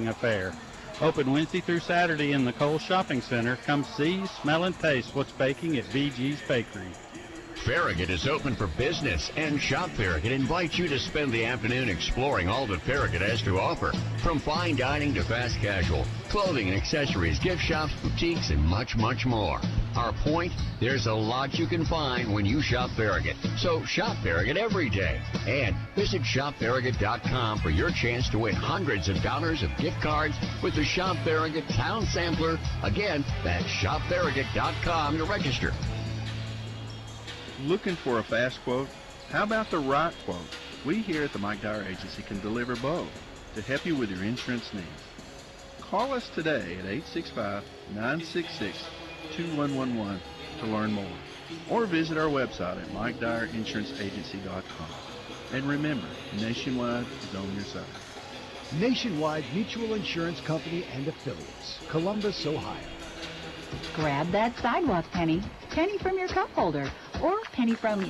affair. Open Wednesday through Saturday in the Cole Shopping Center. Come see, smell, and taste what's baking at BG's Bakery. Farragut is open for business, and Shop Farragut invites you to spend the afternoon exploring all that Farragut has to offer. From fine dining to fast casual, clothing and accessories, gift shops, boutiques, and much, much more. Our point, there's a lot you can find when you shop Farragut. So shop Farragut every day. And visit shopfarragut.com for your chance to win hundreds of dollars of gift cards with the Shop Farragut Town Sampler. Again, that's shopfarragut.com to register. Looking for a fast quote? How about the right quote? We here at the Mike Dyer Agency can deliver both to help you with your insurance needs. Call us today at 865-966-2111 to learn more, or visit our website at MikeDyerInsuranceAgency.com. And remember, Nationwide is on your side. Nationwide Mutual Insurance Company and Affiliates, Columbus, Ohio. Grab that sidewalk penny, penny from your cup holder, or penny from,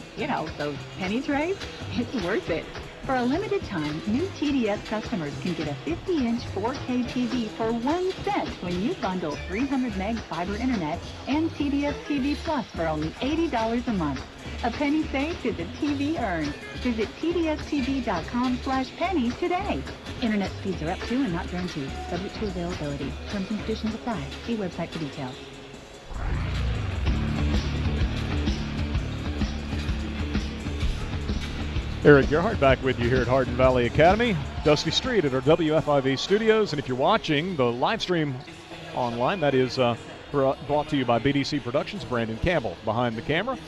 those penny trays. It's worth it. For a limited time, new TDS customers can get a 50-inch 4K TV for 1 cent when you bundle 300 meg fiber internet and TDS TV Plus for only $80 a month. A penny saved is a TV earned. Visit tdstv.com/penny today. Internet speeds are up to and not guaranteed. Subject to availability. Terms and conditions apply. See website for details. Eric Gerhardt back with you here at Hardin Valley Academy. Dusty Street at our WFIV studios. And if you're watching the live stream online, that is brought to you by BDC Productions. Brandon Campbell behind the camera.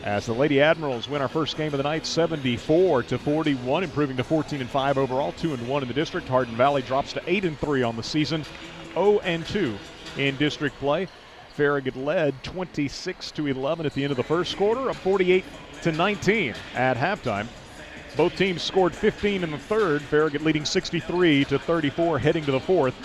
As the Lady Admirals win our first game of the night, 74-41, improving to 14-5 overall, 2-1 in the district. Hardin Valley drops to 8-3 on the season, 0-2 in district play. Farragut led 26-11 at the end of the first quarter, up 48-19 at halftime. Both teams scored 15 in the third. Farragut leading 63-34 heading to the fourth.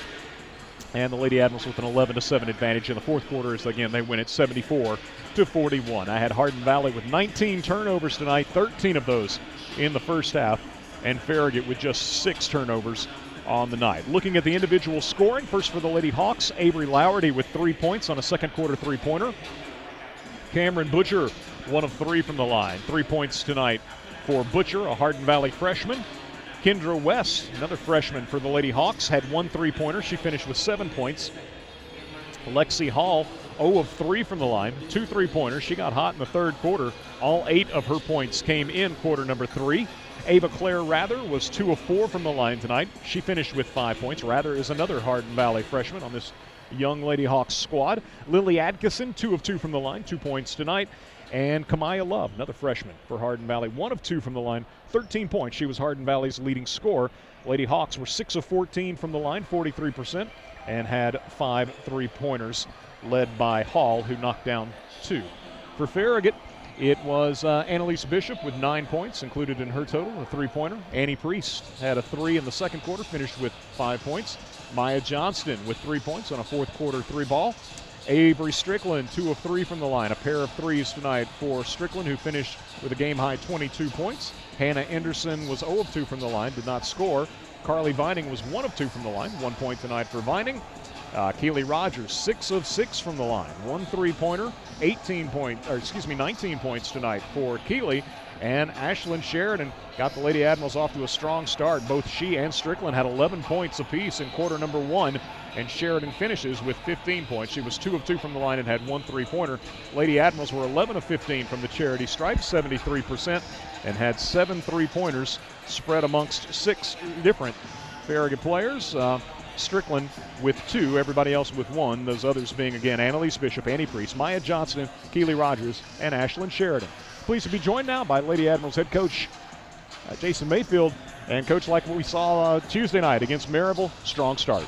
And the Lady Admirals with an 11-7 advantage in the fourth quarter as, again, they win at 74-41. I had Hardin Valley with 19 turnovers tonight, 13 of those in the first half, and Farragut with just 6 turnovers on the night. Looking at the individual scoring, first for the Lady Hawks, Avery Lowerty with 3 points on a second quarter three-pointer. Cameron Butcher, 1 of 3 from the line. 3 points tonight for Butcher, a Hardin Valley freshman. Kendra West, another freshman for the Lady Hawks, had 1 3-pointer. She finished with 7 points. Lexi Hall, 0 of 3 from the line, 2 3-pointers. She got hot in the third quarter. All 8 of her points came in quarter number 3. Ava Claire Rather was 2 of 4 from the line tonight. She finished with 5 points. Rather is another Hardin Valley freshman on this young Lady Hawks squad. Lily Atkinson, 2 of 2 from the line, 2 points tonight. And Kamaya Love, another freshman for Hardin Valley, 1 of 2 from the line, 13 points. She was Hardin Valley's leading scorer. Lady Hawks were 6 of 14 from the line, 43%, and had 5 3-pointers, led by Hall, who knocked down 2. For Farragut, it was Annalise Bishop with 9 points, included in her total, a 3-pointer. Annie Priest had a 3 in the second quarter, finished with 5 points. Maya Johnston with 3 points on a fourth quarter 3-ball. Avery Strickland, 2 of 3 from the line. A pair of threes tonight for Strickland, who finished with a game-high 22 points. Hannah Anderson was 0 of 2 from the line, did not score. Carly Vining was 1 of 2 from the line, 1 point tonight for Vining. Keely Rogers, 6 of 6 from the line, 1 3-pointer, 19 points tonight for Keely. And Ashlyn Sheridan got the Lady Admirals off to a strong start. Both she and Strickland had 11 points apiece in quarter number 1, and Sheridan finishes with 15 points. She was 2 of 2 from the line and had 1 3-pointer. Lady Admirals were 11 of 15 from the charity stripe, 73%, and had 7 3-pointers spread amongst 6 different Farragut players. Strickland with 2, everybody else with 1. Those others being, again, Annalise Bishop, Annie Priest, Maya Johnston, Keely Rogers, and Ashlyn Sheridan. Pleased to be joined now by Lady Admirals head coach Jason Mayfield. And, Coach, like what we saw Tuesday night against Maryville, strong start.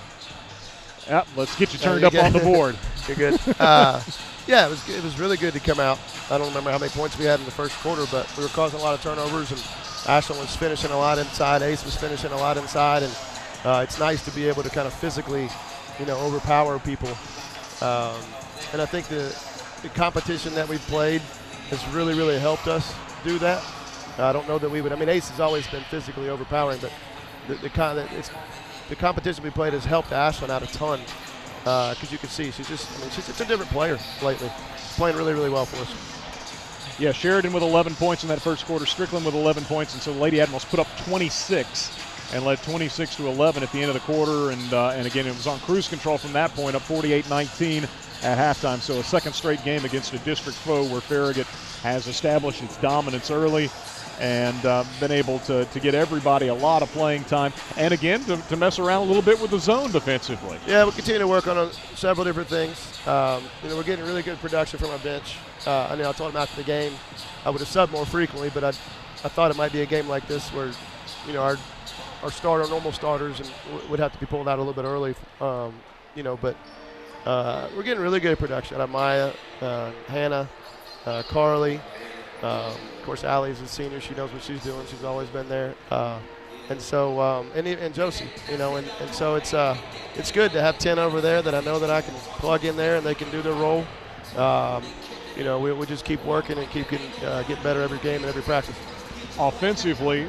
Yep, let's get you turned up on the board. You're good. Yeah, it was really good to come out. I don't remember how many points we had in the first quarter, but we were causing a lot of turnovers, and Ashlyn was finishing a lot inside. Ace was finishing a lot inside, and it's nice to be able to kind of physically, overpower people. And I think the competition that we've played has really, really helped us do that. I don't know that we would. I mean, Ace has always been physically overpowering, but the kind of the competition we played has helped Ashland out a ton because you can see she's just a different player lately. She's playing really, really well for us. Yeah, Sheridan with 11 points in that first quarter, Strickland with 11 points, and so the Lady Admirals put up 26 and led 26-11 at the end of the quarter, and again, it was on cruise control from that point, up 48-19 at halftime. So a second straight game against a district foe where Farragut has established its dominance early and been able to get everybody a lot of playing time, and again, to mess around a little bit with the zone defensively. Yeah, we'll continue to work on several different things. We're getting really good production from our bench. I told him after the game I would have subbed more frequently, but I thought it might be a game like this where, our normal starters would have to be pulled out a little bit early, but we're getting really good production out of Maya, Hannah, Carly. Of course, Allie's a senior. She knows what she's doing. She's always been there. And Josie, and so it's good to have 10 over there that I know that I can plug in there and they can do their role. We just keep working and keep getting better every game and every practice. Offensively,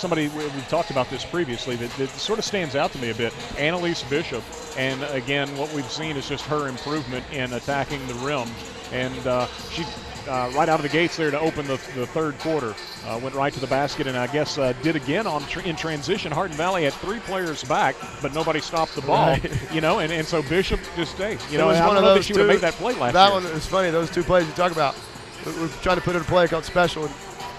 we've talked about this previously, that sort of stands out to me a bit, Annalise Bishop. And again, what we've seen is just her improvement in attacking the rim. And she, right out of the gates there to open the third quarter, went right to the basket and I guess did again in transition. Hardin Valley had 3 players back, but nobody stopped the ball, right. And so Bishop just stayed. It was I one don't of know that those she would have made that play last year. That one was funny, those 2 plays you talk about. We're trying to put in a play called special, and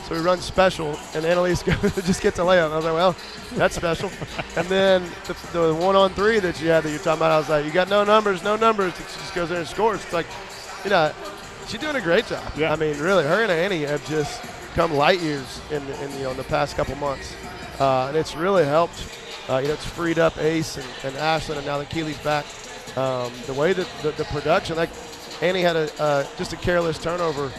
so we run special, and Annalise just gets a layup. I was like, well, that's special. And then the 1-on-3 that you had that you're talking about, I was like, you got no numbers. She just goes there and scores. It's like, she's doing a great job. Yeah. I mean, really, her and Annie have just come light years in the past couple months, and it's really helped. It's freed up Ace and Ashland, and now that Keeley's back. The way that the production, like Annie had just a careless turnover.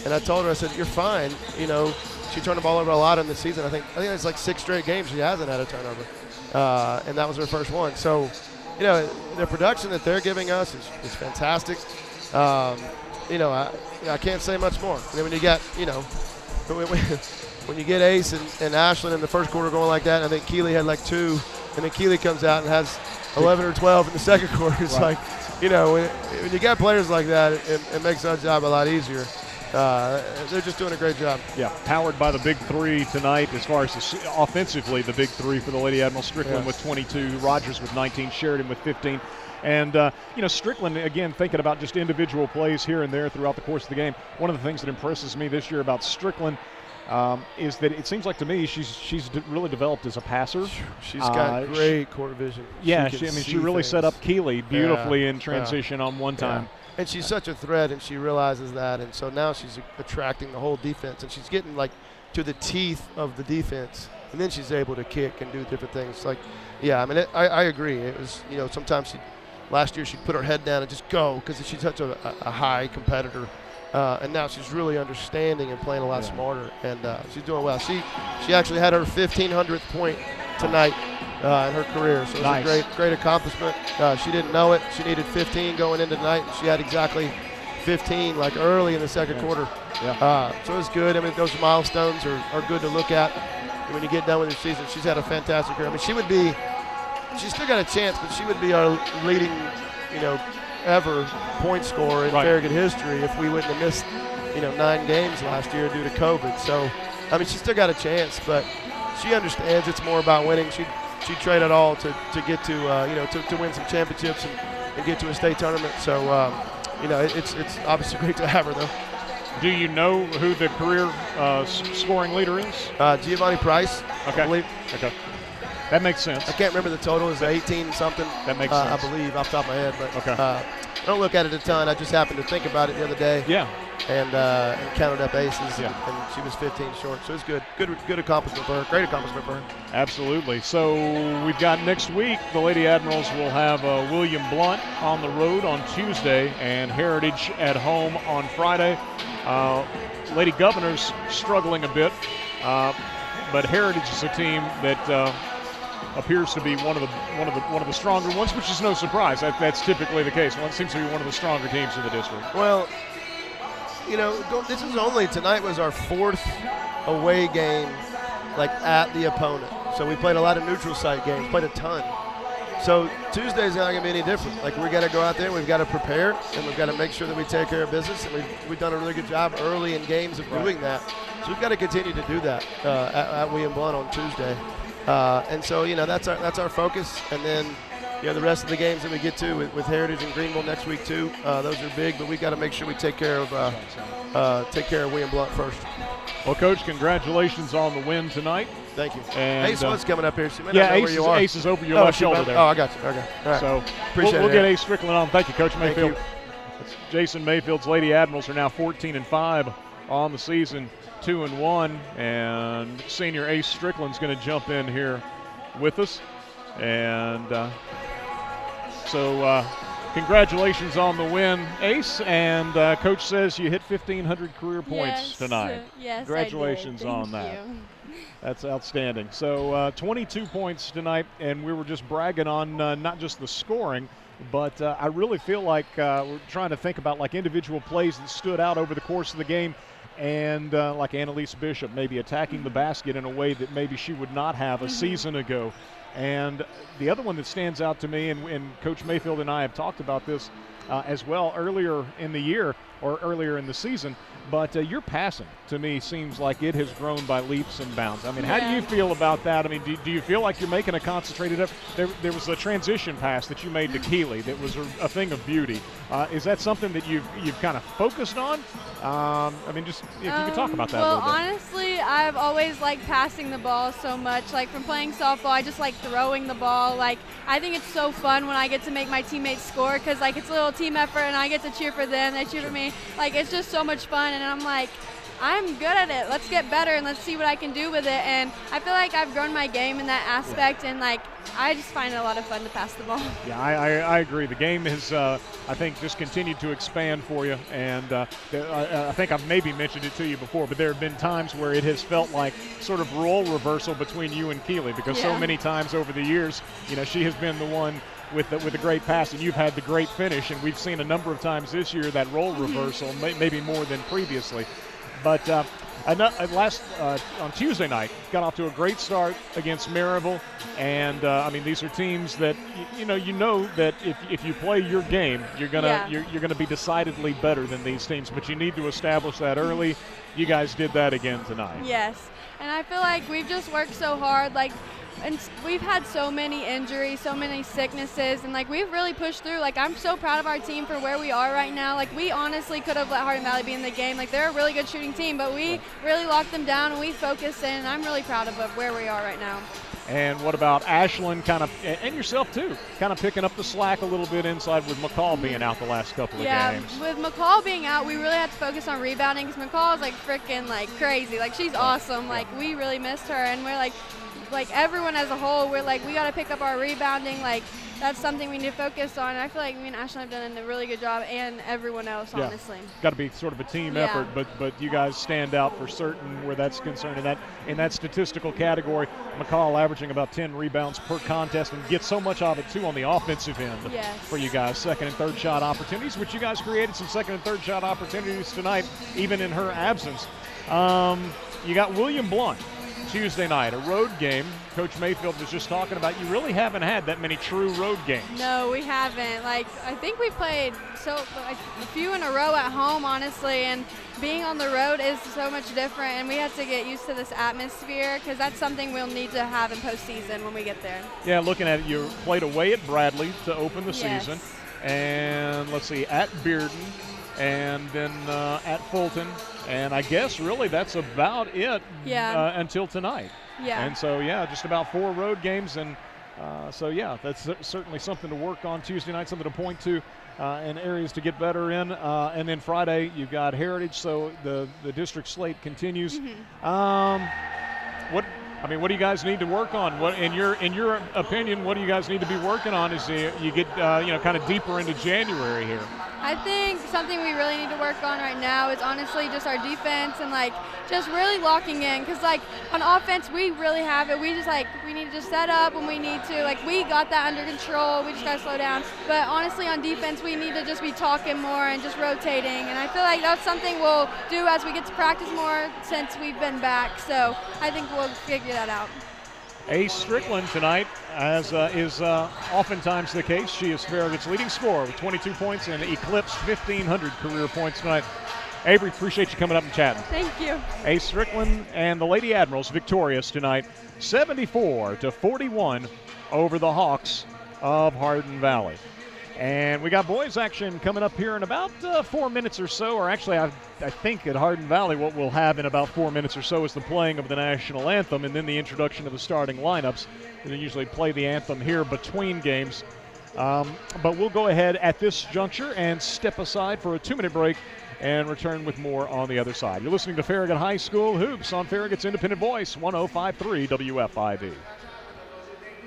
And I told her, I said, you're fine. She turned the ball over a lot in the season. I think it's like 6 straight games she hasn't had a turnover. And that was her first one. So, the production that they're giving us is fantastic. I can't say much more. When you get, when you get Ace and Ashland in the first quarter going like that, and I think Keeley had like 2, and then Keeley comes out and has 11 or 12 in the second quarter. It's right. When you got players like that, it makes our job a lot easier. They're just doing a great job. Yeah, powered by the big 3 tonight as far as offensively, the big 3 for the Lady Admiral. Strickland with 22, Rogers with 19, Sheridan with 15. And, Strickland, again, thinking about just individual plays here and there throughout the course of the game. One of the things that impresses me this year about Strickland is that it seems like to me she's really developed as a passer. She's got great court vision. Yeah, she really set up Keeley beautifully in transition on one time. Yeah. And she's such a threat, and she realizes that, and so now she's attracting the whole defense, and she's getting to the teeth of the defense, and then she's able to kick and do different things. I agree. It was, sometimes last year she'd put her head down and just go because she's such a high competitor, and now she's really understanding and playing a lot smarter, and she's doing well. She actually had her 1,500th point tonight in her career, so it was a great accomplishment. She didn't know it. She needed 15 going into tonight, and she had exactly 15 early in the second quarter. Yeah. So it was good. I mean, those milestones are good to look at when you get done with your season. She's had a fantastic career. I mean, she's still got a chance, but she would be our leading, ever point scorer in Farragut history if we wouldn't have missed, 9 games last year due to COVID. So, I mean, she's still got a chance, but she understands it's more about winning. She'd trade it all to get to win some championships and get to a state tournament. So, it's obviously great to have her, though. Do you know who the career scoring leader is? Giovanni Price, okay. I believe. Okay. That makes sense. I can't remember the total. It's 18-something. That makes sense. I believe, off the top of my head. But okay. I don't look at it a ton. I just happened to think about it the other day. Yeah. And counted up aces, yeah. and she was 15 short. So it's good. Good accomplishment for her. Great accomplishment for her. Absolutely. So we've got next week, the Lady Admirals will have William Blunt on the road on Tuesday and Heritage at home on Friday. Lady Governors struggling a bit, but Heritage is a team that appears to be one of the stronger ones, which is no surprise. That's typically the case. One seems to be one of the stronger teams in the district. Well, this is tonight was our 4th away game, at the opponent. So we played a lot of neutral site games, played a ton. So Tuesday's not going to be any different. Like, we got to go out there, we've got to prepare, and we've got to make sure that we take care of business. And we've done a really good job early in games of doing that. So we've got to continue to do that at William Blount on Tuesday. And so, that's our focus. And then, the rest of the games that we get to with Heritage and Greenville next week too, those are big. But we got to make sure we take care of William Blount first. Well, Coach, congratulations on the win tonight. Thank you. And Ace was coming up here. So Ace is over your left shoulder there. Oh, I got you. Okay. All right. So Appreciate we'll it, get Aaron. Ace Strickland on. Thank you, Coach Mayfield. Thank It's Jason Mayfield's Lady Admirals are now 14-5 on the season, 2-1, and senior Ace Strickland's going to jump in here with us. And so congratulations on the win, Ace. And Coach says you hit 1,500 career points tonight. Yes, congratulations I did. on that. Thank you. That's outstanding. So 22 points tonight, and we were just bragging on not just the scoring, but I really feel like we're trying to think about like individual plays that stood out over the course of the game, and like Annalise Bishop maybe attacking the basket in a way that maybe she would not have a season ago. And the other one that stands out to me, and Coach Mayfield and I have talked about this as well earlier in the year or earlier in the season, but your passing to me seems like it has grown by leaps and bounds. I mean, how do you feel about that? I mean, do you feel like you're making a concentrated effort? There was a transition pass that you made to Keeley that was a thing of beauty. Is that something that you've kind of focused on? I mean, just if you could talk about that a little bit. Well, honestly, I've always liked passing the ball so much. Like, from playing softball, I just like throwing the ball. Like, I think it's so fun when I get to make my teammates score, because, like, it's a little team effort, and I get to cheer for them. They cheer for me. Like, it's just so much fun, and I'm like, I'm good at it. Let's get better, and let's see what I can do with it. And I feel like I've grown my game in that aspect, and, like, I just find it a lot of fun to pass the ball. Yeah, I agree. The game has, I think, just continued to expand for you. And I think I've maybe mentioned it to you before, but there have been times where it has felt like sort of role reversal between you and Keeley, because so many times over the years, she has been the one with the great pass, and you've had the great finish. And we've seen a number of times this year that role reversal, maybe more than previously. But on Tuesday night, got off to a great start against Maryville, and I mean, these are teams that you know that if you play your game, you're gonna be decidedly better than these teams. But you need to establish that early. You guys did that again tonight. Yes, and I feel like we've just worked so hard. Like, and we've had so many injuries, so many sicknesses, and like we've really pushed through. Like, I'm so proud of our team for where we are right now. Like, we honestly could have let Hardin Valley be in the game. Like, they're a really good shooting team, but we really locked them down and we focused in, and I'm really proud of where we are right now. And what about Ashland and yourself too, kind of picking up the slack a little bit inside with McCall being out the last couple of games? Yeah, with McCall being out, we really had to focus on rebounding, because McCall is like freaking like crazy. Like, she's awesome. Like, we really missed her, and we're like everyone as a whole, we're like, we got to pick up our rebounding. Like, that's something we need to focus on. And I feel like me and Ashland have done a really good job, and everyone else, honestly. Got to be sort of a team effort, but you guys stand out for certain where that's concerned. In that statistical category, McCall averaging about 10 rebounds per contest, and gets so much of it too on the offensive end for you guys. Second and third shot opportunities, which you guys created some second and third shot opportunities tonight, even in her absence. You got William Blount Tuesday night, a road game. Coach Mayfield was just talking about, you really haven't had that many true road games. No, we haven't. Like, I think we played a few in a row at home, honestly, and being on the road is so much different, and we have to get used to this atmosphere, because that's something we'll need to have in postseason when we get there. Yeah, looking at it, you played away at Bradley to open the season, and let's see, at Bearden, and then at Fulton, and I guess really that's about it until tonight. Yeah. And so, just about 4 road games, and that's certainly something to work on Tuesday night, something to point to, and areas to get better in. And then Friday, you've got Heritage, so the district slate continues. What do you guys need to work on? What, in your opinion, what do you guys need to be working on as you get kind of deeper into January here? I think something we really need to work on right now is honestly just our defense, and like just really locking in, because like on offense we really have it. We need to just set up when we need to. Like, we got that under control. We just got to slow down. But honestly on defense we need to just be talking more and just rotating, and I feel like that's something we'll do as we get to practice more since we've been back. So I think we'll figure that out. Ace Strickland tonight, as is oftentimes the case. She is Farragut's leading scorer with 22 points and eclipsed 1,500 career points tonight. Avery, appreciate you coming up and chatting. Thank you. Ace Strickland and the Lady Admirals victorious tonight, 74-41 over the Hawks of Hardin Valley. And we got boys action coming up here in about 4 minutes or so, or actually I think at Hardin Valley what we'll have in about 4 minutes or so is the playing of the national anthem and then the introduction of the starting lineups. We usually play the anthem here between games. But we'll go ahead at this juncture and step aside for a 2-minute break and return with more on the other side. You're listening to Farragut High School Hoops on Farragut's Independent Voice, 105.3 WFIV.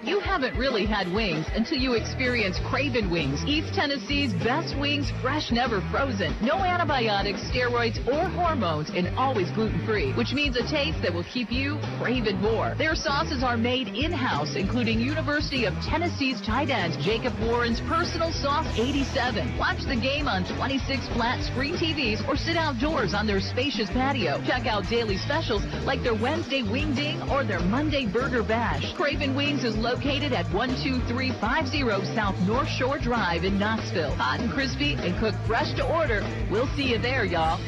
You haven't really had wings until you experience Craven Wings, East Tennessee's best wings, fresh, never frozen. No antibiotics, steroids, or hormones, and always gluten-free, which means a taste that will keep you craving more. Their sauces are made in-house, including University of Tennessee's tight end Jacob Warren's Personal Sauce 87. Watch the game on 26 flat screen TVs or sit outdoors on their spacious patio. Check out daily specials like their Wednesday Wing Ding or their Monday Burger Bash. Craven Wings is located at 12350 South North Shore Drive in Knoxville. Hot and crispy and cooked fresh to order. We'll see you there, y'all.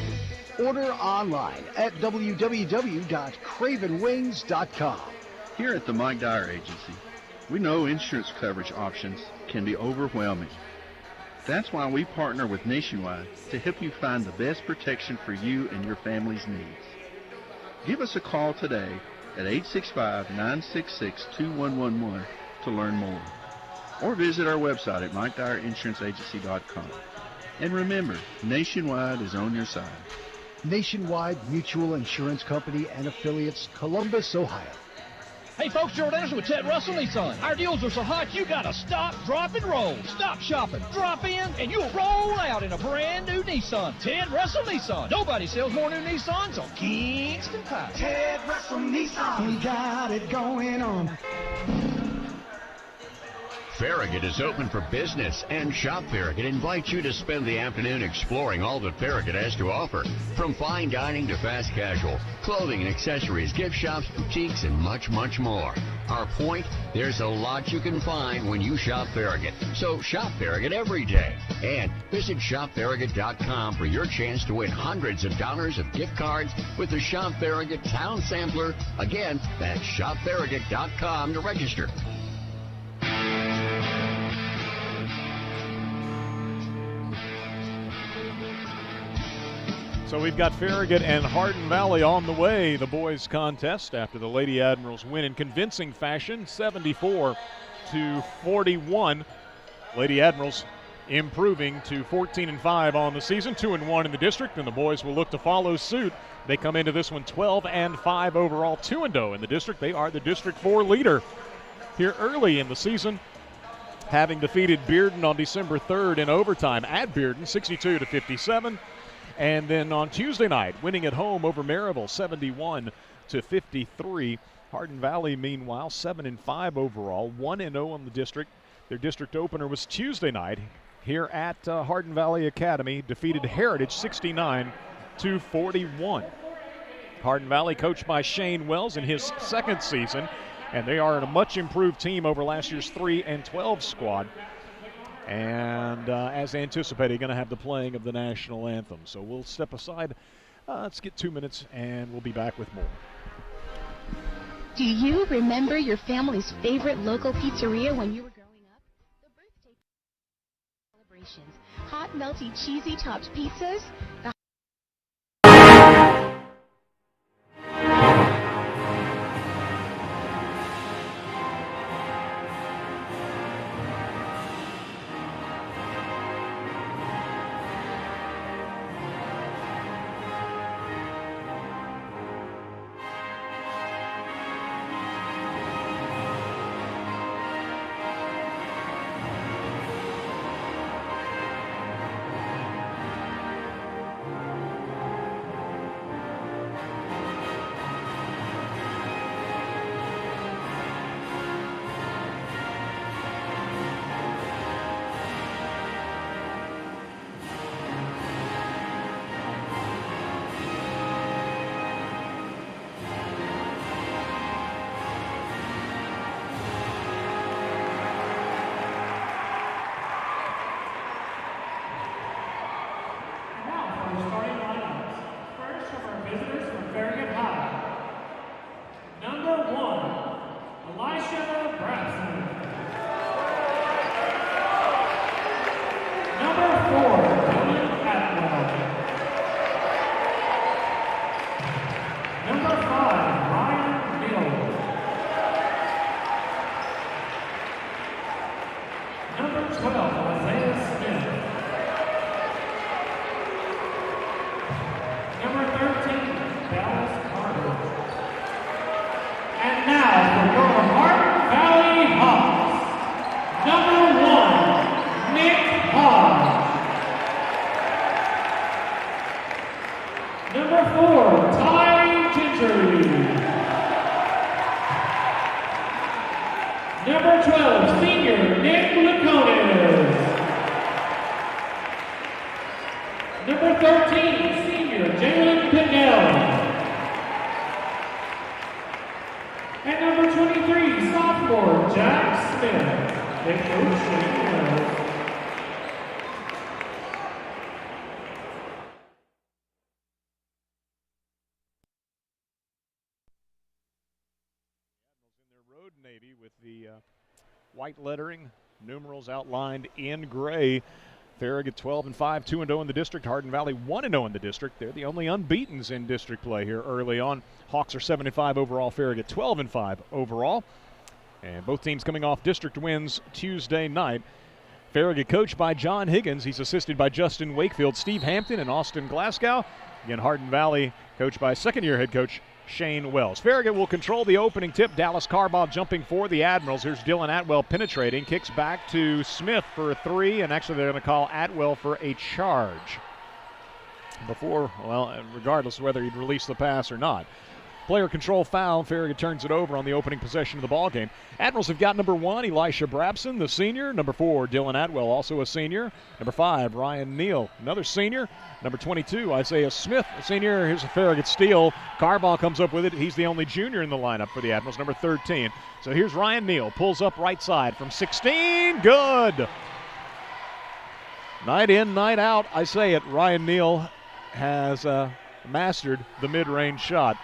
Order online at www.cravenwings.com. Here at the Mike Dyer Agency, we know insurance coverage options can be overwhelming. That's why we partner with Nationwide to help you find the best protection for you and your family's needs. Give us a call today at 865-966-2111 to learn more. Or visit our website at MikeDyerInsuranceAgency.com. And remember, Nationwide is on your side. Nationwide Mutual Insurance Company and Affiliates, Columbus, Ohio. Hey folks, Gerald Anderson with Ted Russell Nissan. Our deals are so hot you gotta stop, drop, and roll. Stop shopping, drop in, and you'll roll out in a brand new Nissan. Ted Russell Nissan. Nobody sells more new Nissans on Kingston Pike. Ted Russell Nissan. We got it going on. Farragut is open for business, and Shop Farragut invites you to spend the afternoon exploring all that Farragut has to offer. From fine dining to fast casual, clothing and accessories, gift shops, boutiques, and much, much more. Our point, there's a lot you can find when you shop Farragut. So shop Farragut every day. And visit shopfarragut.com for your chance to win hundreds of dollars of gift cards with the Shop Farragut Town Sampler. Again, that's shopfarragut.com to register. So we've got Farragut and Hardin Valley on the way, the boys' contest after the Lady Admirals win in convincing fashion, 74-41. Lady Admirals improving to 14-5 on the season, 2-1 in the district, and the boys will look to follow suit. They come into this one 12-5 overall, 2-0 in the district. They are the District 4 leader here early in the season, having defeated Bearden on December 3rd in overtime at Bearden, 62-57. And then on Tuesday night, winning at home over Maryville, 71-53. Hardin Valley, meanwhile, 7-5 overall, 1-0 on the district. Their district opener was Tuesday night here at Hardin Valley Academy, defeated Heritage 69-41. Hardin Valley coached by Shane Wells in his second season, and they are a much improved team over last year's 3-12 squad. And as anticipated, going to have the playing of the national anthem. So we'll step aside. Let's get 2 minutes, and we'll be back with more. Do you remember your family's favorite local pizzeria when you were growing up? The birthday celebrations, hot, melty, cheesy topped pizzas, the Number 12, Isaiah Smith. Number 13, Dallas Carter. And now for your Hardin Valley Hawks, number 1, Nick Hodge. Number 4, Ty Gentry. Number 12, senior Nick Laconis. Number 13, senior Jalen Pinnell. And number 23, sophomore Jack Smith. Head coach Shane Wells. Road navy with the white lettering, numerals outlined in gray. Farragut 12-5, 2-0 in the district. Hardin Valley 1-0 in the district. They're the only unbeatens in district play here early on. Hawks are 7-5 overall. Farragut 12-5 overall. And both teams coming off district wins Tuesday night. Farragut coached by John Higgins. He's assisted by Justin Wakefield, Steve Hampton, and Austin Glasgow. Again, Hardin Valley coached by second-year head coach Shane Wells. Farragut will control the opening tip. Dallas Carbaugh jumping for the Admirals. Here's Dylan Atwell penetrating. Kicks back to Smith for a 3, and actually they're going to call Atwell for a charge. Before, well, regardless of whether he'd release the pass or not. Player control foul. Farragut turns it over on the opening possession of the ball game. Admirals have got number 1, Elisha Brabson, the senior. Number 4, Dylan Atwell, also a senior. Number 5, Ryan Neal, another senior. Number 22, Isaiah Smith, a senior. Here's a Farragut steal. Carbaugh comes up with it. He's the only junior in the lineup for the Admirals, number 13. So here's Ryan Neal, pulls up right side from 16. Good. Night in, night out, I say it. Ryan Neal has mastered the mid-range shot.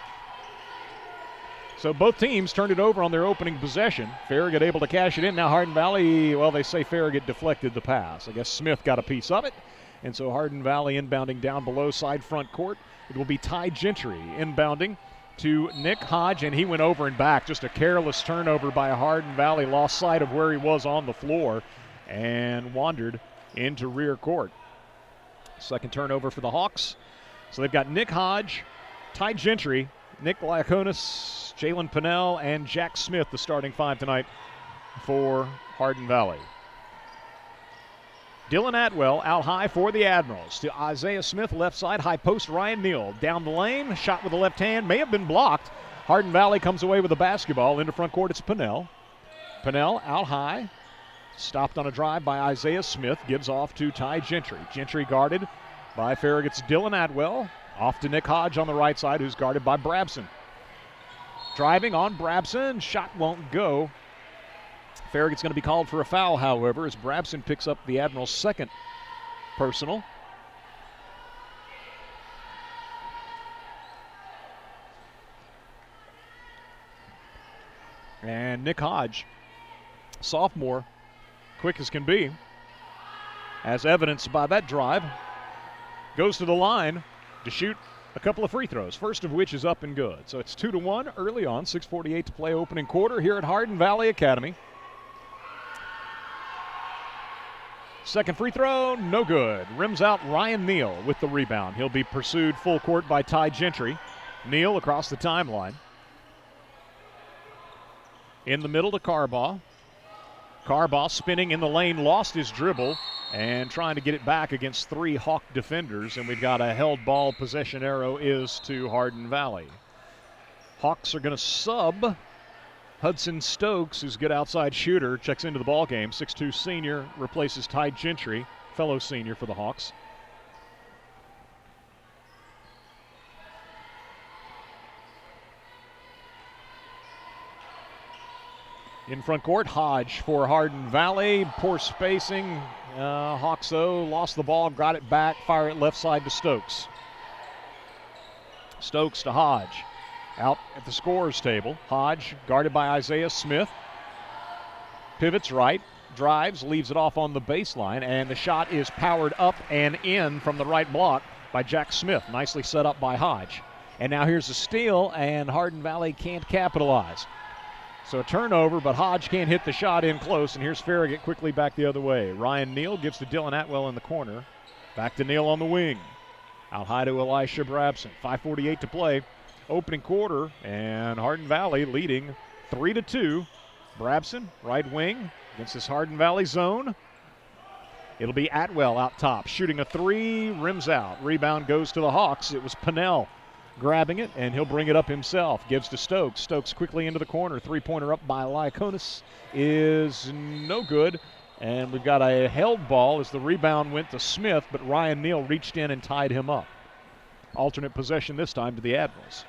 So both teams turned it over on their opening possession. Farragut able to cash it in. Now Hardin Valley, well, they say Farragut deflected the pass. I guess Smith got a piece of it. And so Hardin Valley inbounding down below side front court. It will be Ty Gentry inbounding to Nick Hodge, and he went over and back. Just a careless turnover by Hardin Valley. Lost sight of where he was on the floor and wandered into rear court. Second turnover for the Hawks. So they've got Nick Hodge, Ty Gentry, Nick Laconis, Jalen Pinnell, and Jack Smith, the starting 5 tonight for Hardin Valley. Dylan Atwell out high for the Admirals to Isaiah Smith, left side, high post, Ryan Neal. Down the lane, shot with the left hand, may have been blocked. Hardin Valley comes away with the basketball. Into front court, it's Pinnell. Pinnell out high, stopped on a drive by Isaiah Smith, gives off to Ty Gentry. Gentry guarded by Farragut's Dylan Atwell. Off to Nick Hodge on the right side, who's guarded by Brabson. Driving on Brabson, shot won't go. Farragut's going to be called for a foul, however, as Brabson picks up the Admirals' second personal. And Nick Hodge, sophomore, quick as can be, as evidenced by that drive, goes to the line to shoot a couple of free throws, first of which is up and good. So it's 2-1 early on, 6:48 to play opening quarter here at Hardin Valley Academy. Second free throw, no good. Rims out Ryan Neal with the rebound. He'll be pursued full court by Ty Gentry. Neal across the timeline. In the middle to Carbaugh. Carbaugh spinning in the lane, lost his dribble, and trying to get it back against 3 Hawk defenders. And we've got a held ball. Possession arrow is to Hardin Valley. Hawks are going to sub Hudson Stokes, who's a good outside shooter, checks into the ball game. 6'2 senior replaces Ty Gentry, fellow senior for the Hawks. In front court, Hodge for Hardin Valley. Poor spacing. Hawks, though, lost the ball, got it back, fire it left side to Stokes. Stokes to Hodge. Out at the scorer's table. Hodge guarded by Isaiah Smith. Pivots right, drives, leaves it off on the baseline, and the shot is powered up and in from the right block by Jack Smith. Nicely set up by Hodge. And now here's a steal, and Hardin Valley can't capitalize. So a turnover, but Hodge can't hit the shot in close, and here's Farragut quickly back the other way. Ryan Neal gives to Dylan Atwell in the corner. Back to Neal on the wing. Out high to Elisha Brabson. 5:48 to play. Opening quarter, and Hardin Valley leading 3-2. Brabson, right wing, against this Hardin Valley zone. It'll be Atwell out top, shooting a three, rims out. Rebound goes to the Hawks. It was Pinnell grabbing it, and he'll bring it up himself. Gives to Stokes. Stokes quickly into the corner. Three-pointer up by Lyconis is no good. And we've got a held ball as the rebound went to Smith, but Ryan Neal reached in and tied him up. Alternate possession this time to the Admirals.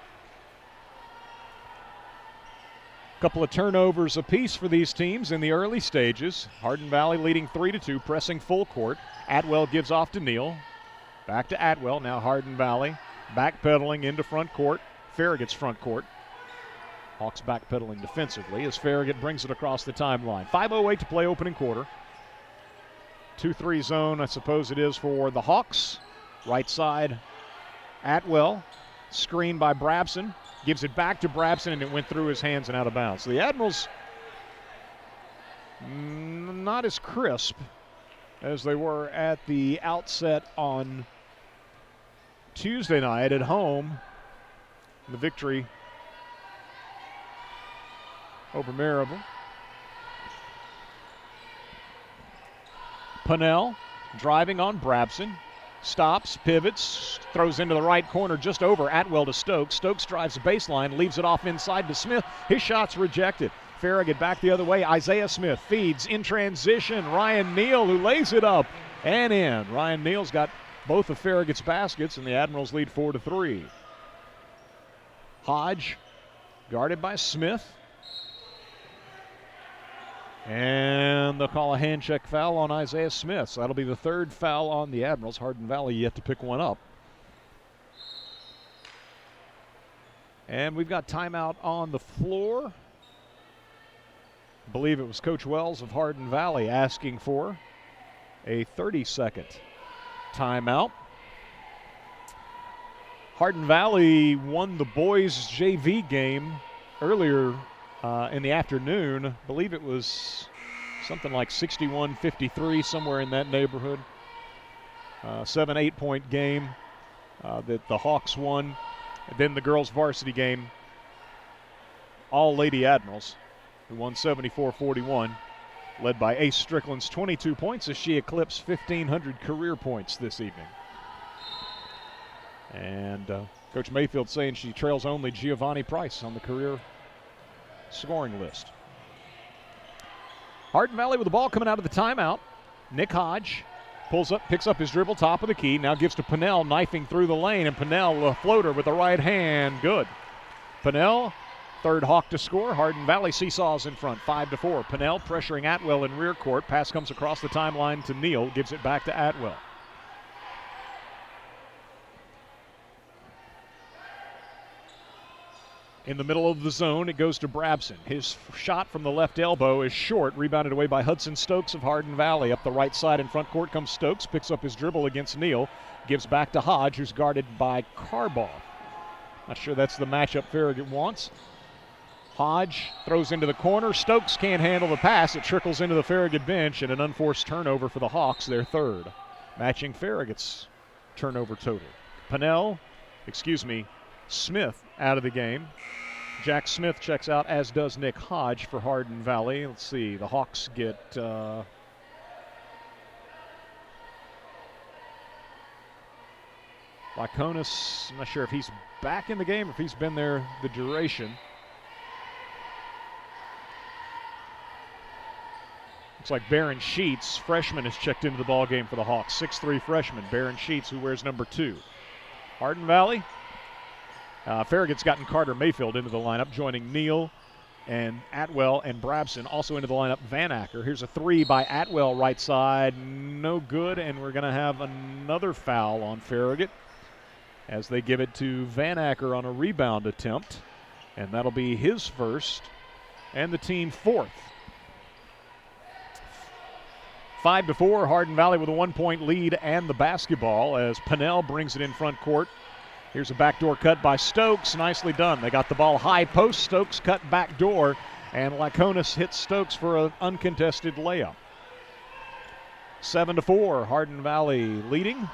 Couple of turnovers apiece for these teams in the early stages. Hardin Valley leading 3-2, pressing full court. Atwell gives off to Neal. Back to Atwell, now Hardin Valley. Backpedaling into front court, Farragut's front court. Hawks backpedaling defensively as Farragut brings it across the timeline. 5:08 to play opening quarter. 2-3 zone, I suppose it is for the Hawks. Right side, Atwell. Screen by Brabson. Gives it back to Brabson, and it went through his hands and out of bounds. So the Admirals not as crisp as they were at the outset on Tuesday night at home. The victory over Maryville. Pinnell driving on Brabson. Stops, pivots, throws into the right corner just over Atwell to Stokes. Stokes drives the baseline, leaves it off inside to Smith. His shot's rejected. Farragut back the other way. Isaiah Smith feeds in transition. Ryan Neal, who lays it up and in. Ryan Neal's got both of Farragut's baskets, and the Admirals lead 4-3. Hodge guarded by Smith. And they'll call a hand check foul on Isaiah Smith. So that'll be the third foul on the Admirals. Hardin Valley yet to pick one up. And we've got timeout on the floor. I believe it was Coach Wells of Hardin Valley asking for a 30-second timeout. Hardin Valley won the boys' JV game earlier in the afternoon. I believe it was something like 61-53, somewhere in that neighborhood. 7-8 point game that the Hawks won. And then the girls' varsity game, all Lady Admirals, who won 74-41, led by Ace Strickland's 22 points as she eclipsed 1,500 career points this evening. And Coach Mayfield saying she trails only Giovanni Price on the career scoring list. Hardin Valley with the ball coming out of the timeout. Nick Hodge pulls up, picks up his dribble, top of the key, now gives to Pinnell, knifing through the lane, and Pinnell, a floater with the right hand, good. Pinnell, third Hawk to score. Hardin Valley seesaws in front, 5-4. Pinnell pressuring Atwell in rear court. Pass comes across the timeline to Neal, gives it back to Atwell. In the middle of the zone, it goes to Brabson. His shot from the left elbow is short, rebounded away by Hudson Stokes of Hardin Valley. Up the right side in front court comes Stokes, picks up his dribble against Neal, gives back to Hodge, who's guarded by Carbaugh. Not sure that's the matchup Farragut wants. Hodge throws into the corner. Stokes can't handle the pass. It trickles into the Farragut bench, and an unforced turnover for the Hawks, their third, matching Farragut's turnover total. Smith out of the game. Jack Smith checks out, as does Nick Hodge for Hardin Valley. Let's see, the Hawks get Lyconis. I'm not sure if he's back in the game or if he's been there the duration. Looks like Baron Sheets, freshman, has checked into the ball game for the Hawks. 6'3" freshman, Baron Sheets, who wears number 2. Hardin Valley. Farragut's gotten Carter Mayfield into the lineup, joining Neal and Atwell and Brabson. Also into the lineup, Van Acker. Here's a three by Atwell, right side. No good, and we're going to have another foul on Farragut as they give it to Van Acker on a rebound attempt. And that'll be his first and the team fourth. 5-4, Hardin Valley with a 1-point lead and the basketball as Pinnell brings it in front court. Here's a backdoor cut by Stokes. Nicely done. They got the ball high post. Stokes cut backdoor, and Laconis hits Stokes for an uncontested layup. 7-4, Hardin Valley leading.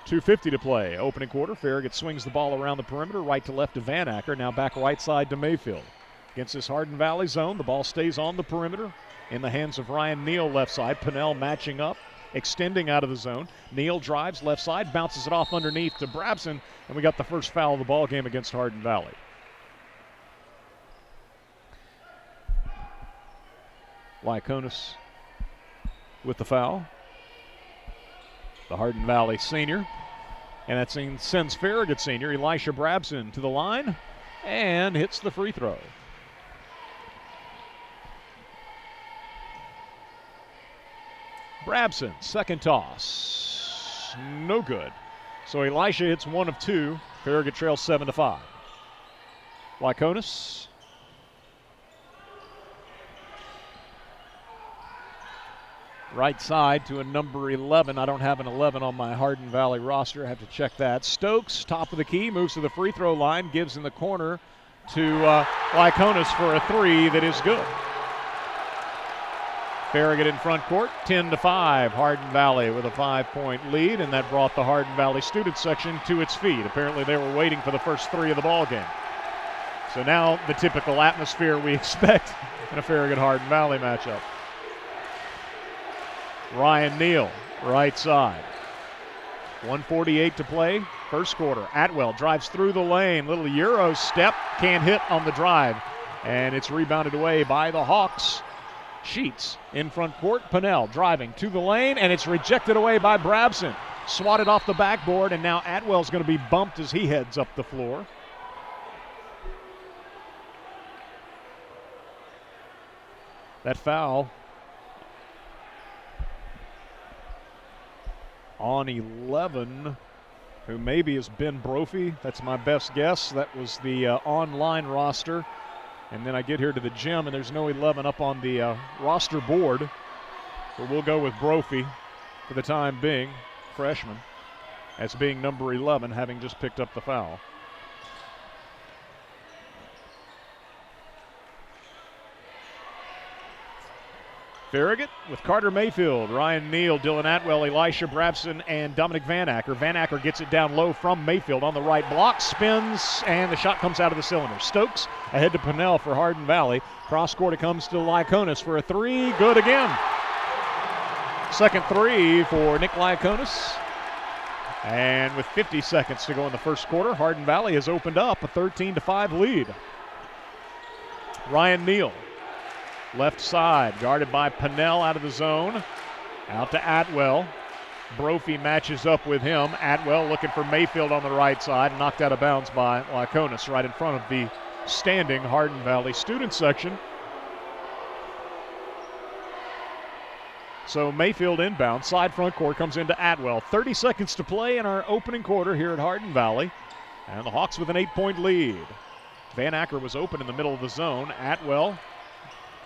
2:50 to play. Opening quarter, Farragut swings the ball around the perimeter, right to left to Van Acker, now back right side to Mayfield. Against this Hardin Valley zone, the ball stays on the perimeter in the hands of Ryan Neal left side. Pinnell matching up, extending out of the zone. Neal drives left side, bounces it off underneath to Brabson, and we got the first foul of the ball game against Hardin Valley. Lyconis with the foul. The Hardin Valley senior. And that sends Farragut senior Elisha Brabson to the line and hits the free throw. Brabson, second toss. No good. So Elisha hits 1 of 2. Farragut trails 7-5. Lyconis. Right side to a number 11. I don't have an 11 on my Hardin Valley roster. I have to check that. Stokes, top of the key, moves to the free throw line, gives in the corner to Lyconis for a 3 that is good. Farragut in front court, 10-5. Hardin Valley with a 5-point lead, and that brought the Hardin Valley student section to its feet. Apparently they were waiting for the first 3 of the ball game. So now the typical atmosphere we expect in a Farragut-Hardin Valley matchup. Ryan Neal, right side. 1:48 to play, first quarter. Atwell drives through the lane. Little Euro step, can't hit on the drive. And it's rebounded away by the Hawks. Sheets in front court. Pinnell driving to the lane, and it's rejected away by Brabson. Swatted off the backboard, and now Atwell's going to be bumped as he heads up the floor. That foul on 11, who maybe is Ben Brophy. That's my best guess. That was the online roster. And then I get here to the gym, and there's no 11 up on the roster board. But we'll go with Brophy for the time being, freshman, as being number 11, having just picked up the foul. Farragut with Carter Mayfield, Ryan Neal, Dylan Atwell, Elisha Brabson, and Dominic Van Acker. Van Acker gets it down low from Mayfield on the right block, spins, and the shot comes out of the cylinder. Stokes ahead to Pinnell for Hardin Valley. Cross court it comes to Lyconis for a 3, good again. Second 3 for Nick Lyconis. And with 50 seconds to go in the first quarter, Hardin Valley has opened up a 13-5 lead. Ryan Neal. Left side, guarded by Pinnell out of the zone. Out to Atwell. Brophy matches up with him. Atwell looking for Mayfield on the right side. Knocked out of bounds by Lyconis right in front of the standing Hardin Valley student section. So Mayfield inbound. Side front court comes into Atwell. 30 seconds to play in our opening quarter here at Hardin Valley. And the Hawks with an 8-point lead. Van Acker was open in the middle of the zone. Atwell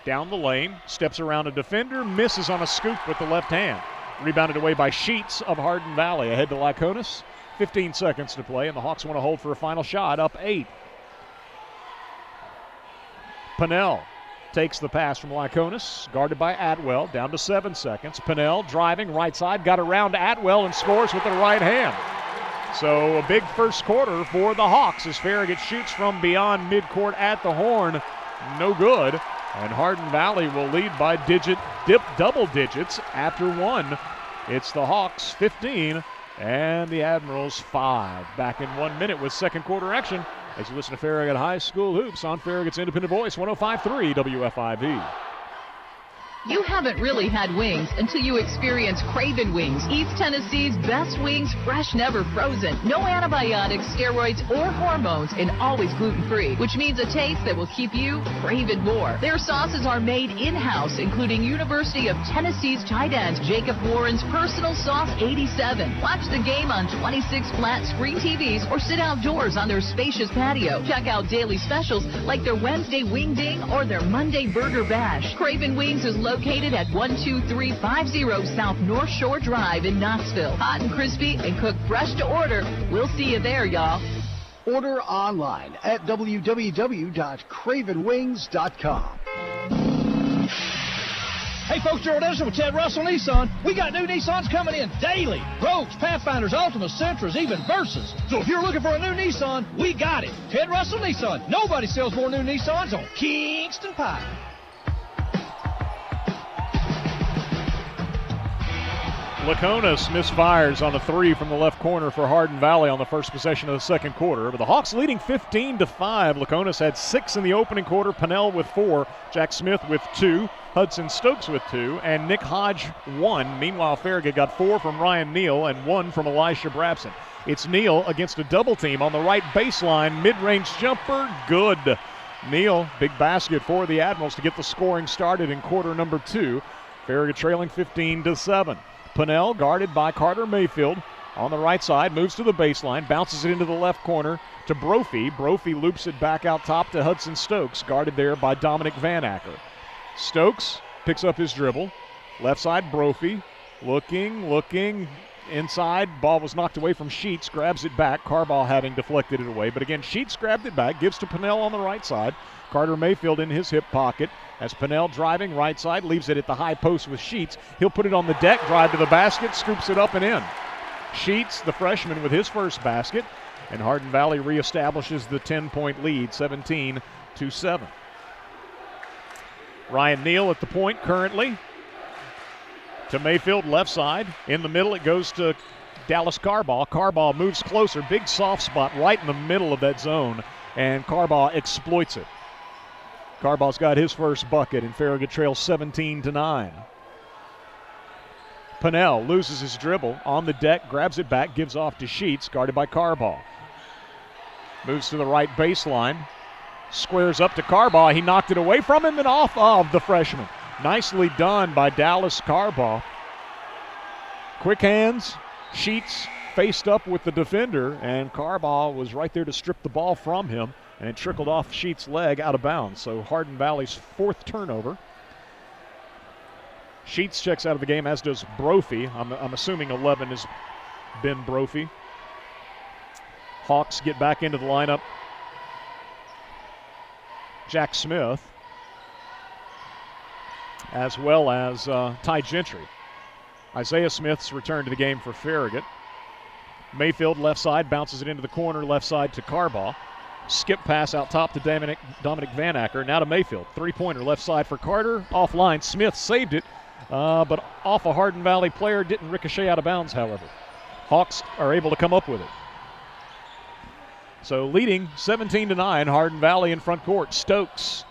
down the lane, steps around a defender, misses on a scoop with the left hand. Rebounded away by Sheets of Hardin Valley. Ahead to Lyconis. 15 seconds to play, and the Hawks want to hold for a final shot, up 8. Pinnell takes the pass from Lyconis, guarded by Atwell, down to 7 seconds. Pinnell driving right side, got around Atwell and scores with the right hand. So a big first quarter for the Hawks as Farragut shoots from beyond midcourt at the horn. No good. And Hardin Valley will lead by double digits after 1. It's the Hawks 15 and the Admirals 5. Back in 1 minute with second quarter action as you listen to Farragut High School Hoops on Farragut's Independent Voice, 105.3 WFIV. You haven't really had wings until you experience Craven Wings, East Tennessee's best wings, fresh, never frozen. No antibiotics, steroids, or hormones, and always gluten-free, which means a taste that will keep you craving more. Their sauces are made in-house, including University of Tennessee's tight end Jacob Warren's Personal Sauce 87. Watch the game on 26 flat screen TVs or sit outdoors on their spacious patio. Check out daily specials like their Wednesday Wing Ding or their Monday Burger Bash. Craven Wings is located at 12350 South North Shore Drive in Knoxville. Hot and crispy and cooked fresh to order. We'll see you there, y'all. Order online at www.cravenwings.com. Hey folks, Gerald Edison with Ted Russell Nissan. We got new Nissans coming in daily. Rogues, Pathfinders, Altimas, Sentras, even Versas. So if you're looking for a new Nissan, we got it. Ted Russell Nissan. Nobody sells more new Nissans on Kingston Pike. Laconis misfires on a 3 from the left corner for Hardin Valley on the first possession of the second quarter. But the Hawks leading 15-5. Laconis had 6 in the opening quarter. Pennell with 4. Jack Smith with 2. Hudson Stokes with 2. And Nick Hodge 1. Meanwhile, Farragut got 4 from Ryan Neal and 1 from Elisha Brabson. It's Neal against a double team on the right baseline. Mid-range jumper, good. Neal, big basket for the Admirals to get the scoring started in quarter number 2. Farragut trailing 15-7. Pennell guarded by Carter Mayfield on the right side, moves to the baseline, bounces it into the left corner to Brophy. Brophy loops it back out top to Hudson Stokes, guarded there by Dominic Van Acker. Stokes picks up his dribble. Left side, Brophy looking inside. Ball was knocked away from Sheets, grabs it back. Carball having deflected it away. But again, Sheets grabbed it back, gives to Pennell on the right side. Carter Mayfield in his hip pocket. As Pennell driving right side, leaves it at the high post with Sheets. He'll put it on the deck, drive to the basket, scoops it up and in. Sheets, the freshman, with his first basket. And Hardin Valley reestablishes the 10-point lead, 17-7. Ryan Neal at the point currently. To Mayfield, left side. In the middle, it goes to Dallas Carball. Carball moves closer. Big soft spot right in the middle of that zone. And Carball exploits it. Carball's got his first bucket, and Farragut trails 17-9. Pennell loses his dribble on the deck, grabs it back, gives off to Sheets, guarded by Carball. Moves to the right baseline, squares up to Carball. He knocked it away from him and off of the freshman. Nicely done by Dallas Carball. Quick hands, Sheets faced up with the defender, and Carball was right there to strip the ball from him. And it trickled off Sheets' leg out of bounds. So Hardin Valley's 4th turnover. Sheets checks out of the game, as does Brophy. I'm assuming 11 has been Brophy. Hawks get back into the lineup. Jack Smith, as well as Ty Gentry. Isaiah Smith's returned to the game for Farragut. Mayfield left side, bounces it into the corner, left side to Carball. Skip pass out top to Dominic Van Acker. Now to Mayfield. 3-pointer left side for Carter. Offline. Smith saved it, but off a Hardin Valley player. Didn't ricochet out of bounds, however. Hawks are able to come up with it. So leading 17-9, Hardin Valley in front court. Stokes.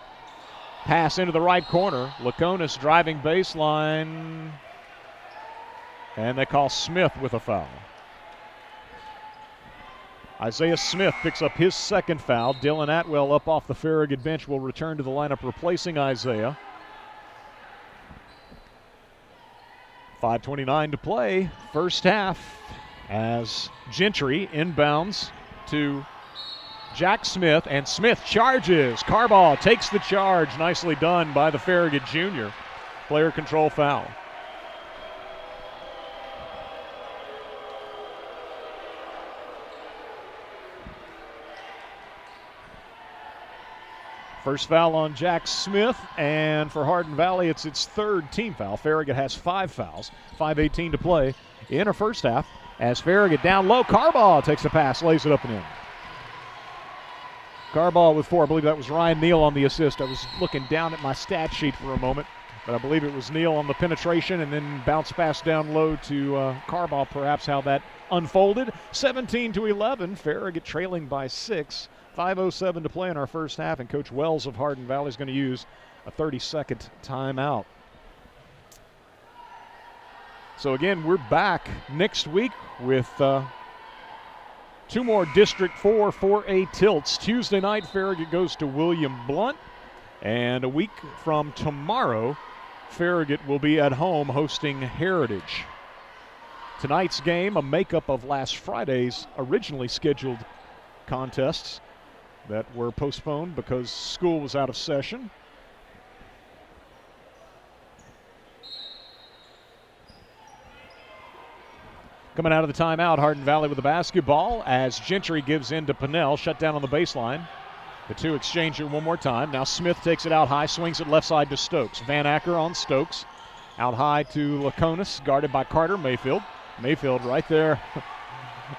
Pass into the right corner. Laconis driving baseline. And they call Smith with a foul. Isaiah Smith picks up his second foul. Dylan Atwell up off the Farragut bench will return to the lineup replacing Isaiah. 5:29 to play, first half, as Gentry inbounds to Jack Smith, and Smith charges. Carball takes the charge. Nicely done by the Farragut junior. Player control foul. First foul on Jack Smith, and for Hardin Valley, it's its 3rd team foul. Farragut has 5 fouls, 5:18 to play in her first half. As Farragut down low, Carball takes the pass, lays it up and in. Carball with 4. I believe that was Ryan Neal on the assist. I was looking down at my stat sheet for a moment, but I believe it was Neal on the penetration and then bounce pass down low to Carball, perhaps how that unfolded. 17-11, Farragut trailing by 6. 5:07 to play in our first half, and Coach Wells of Hardin Valley is going to use a 30-second timeout. So again, we're back next week with 2 more District 4 4A tilts. Tuesday night, Farragut goes to William Blount, and a week from tomorrow, Farragut will be at home hosting Heritage. Tonight's game, a makeup of last Friday's originally scheduled contests that were postponed because school was out of session. Coming out of the timeout, Hardin Valley with the basketball as Gentry gives in to Pinnell, shut down on the baseline. The two exchange it one more time. Now Smith takes it out high, swings it left side to Stokes. Van Acker on Stokes. Out high to Laconis, guarded by Carter Mayfield. Mayfield right there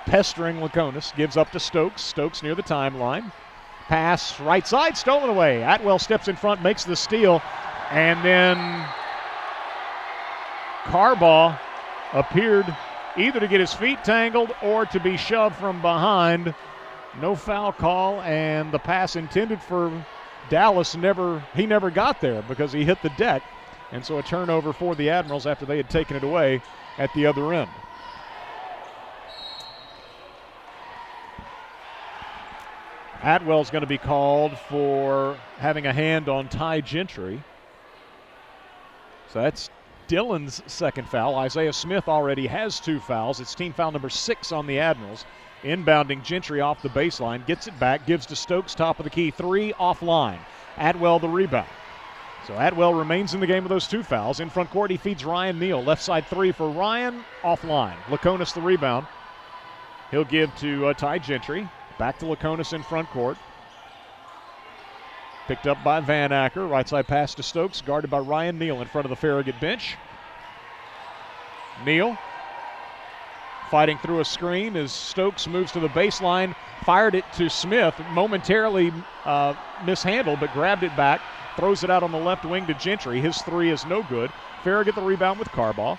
pestering Laconis, gives up to Stokes. Stokes near the timeline. Pass right side, stolen away. Atwell steps in front, makes the steal, and then Carbaugh appeared either to get his feet tangled or to be shoved from behind. No foul call, and the pass intended for Dallas he never got there because he hit the deck. And so a turnover for the Admirals after they had taken it away at the other end. Atwell's going to be called for having a hand on Ty Gentry. So that's Dillon's second foul. Isaiah Smith already has 2 fouls. It's team foul number 6 on the Admirals. Inbounding Gentry off the baseline, gets it back, gives to Stokes, top of the key, 3 offline. Atwell the rebound. So Atwell remains in the game with those 2 fouls. In front court, he feeds Ryan Neal. Left side 3 for Ryan, offline. Laconis the rebound. He'll give to Ty Gentry. Back to Laconis in front court. Picked up by Van Acker. Right side pass to Stokes, guarded by Ryan Neal in front of the Farragut bench. Neal fighting through a screen as Stokes moves to the baseline. Fired it to Smith. Momentarily mishandled, but grabbed it back. Throws it out on the left wing to Gentry. His 3 is no good. Farragut the rebound with Carbaugh.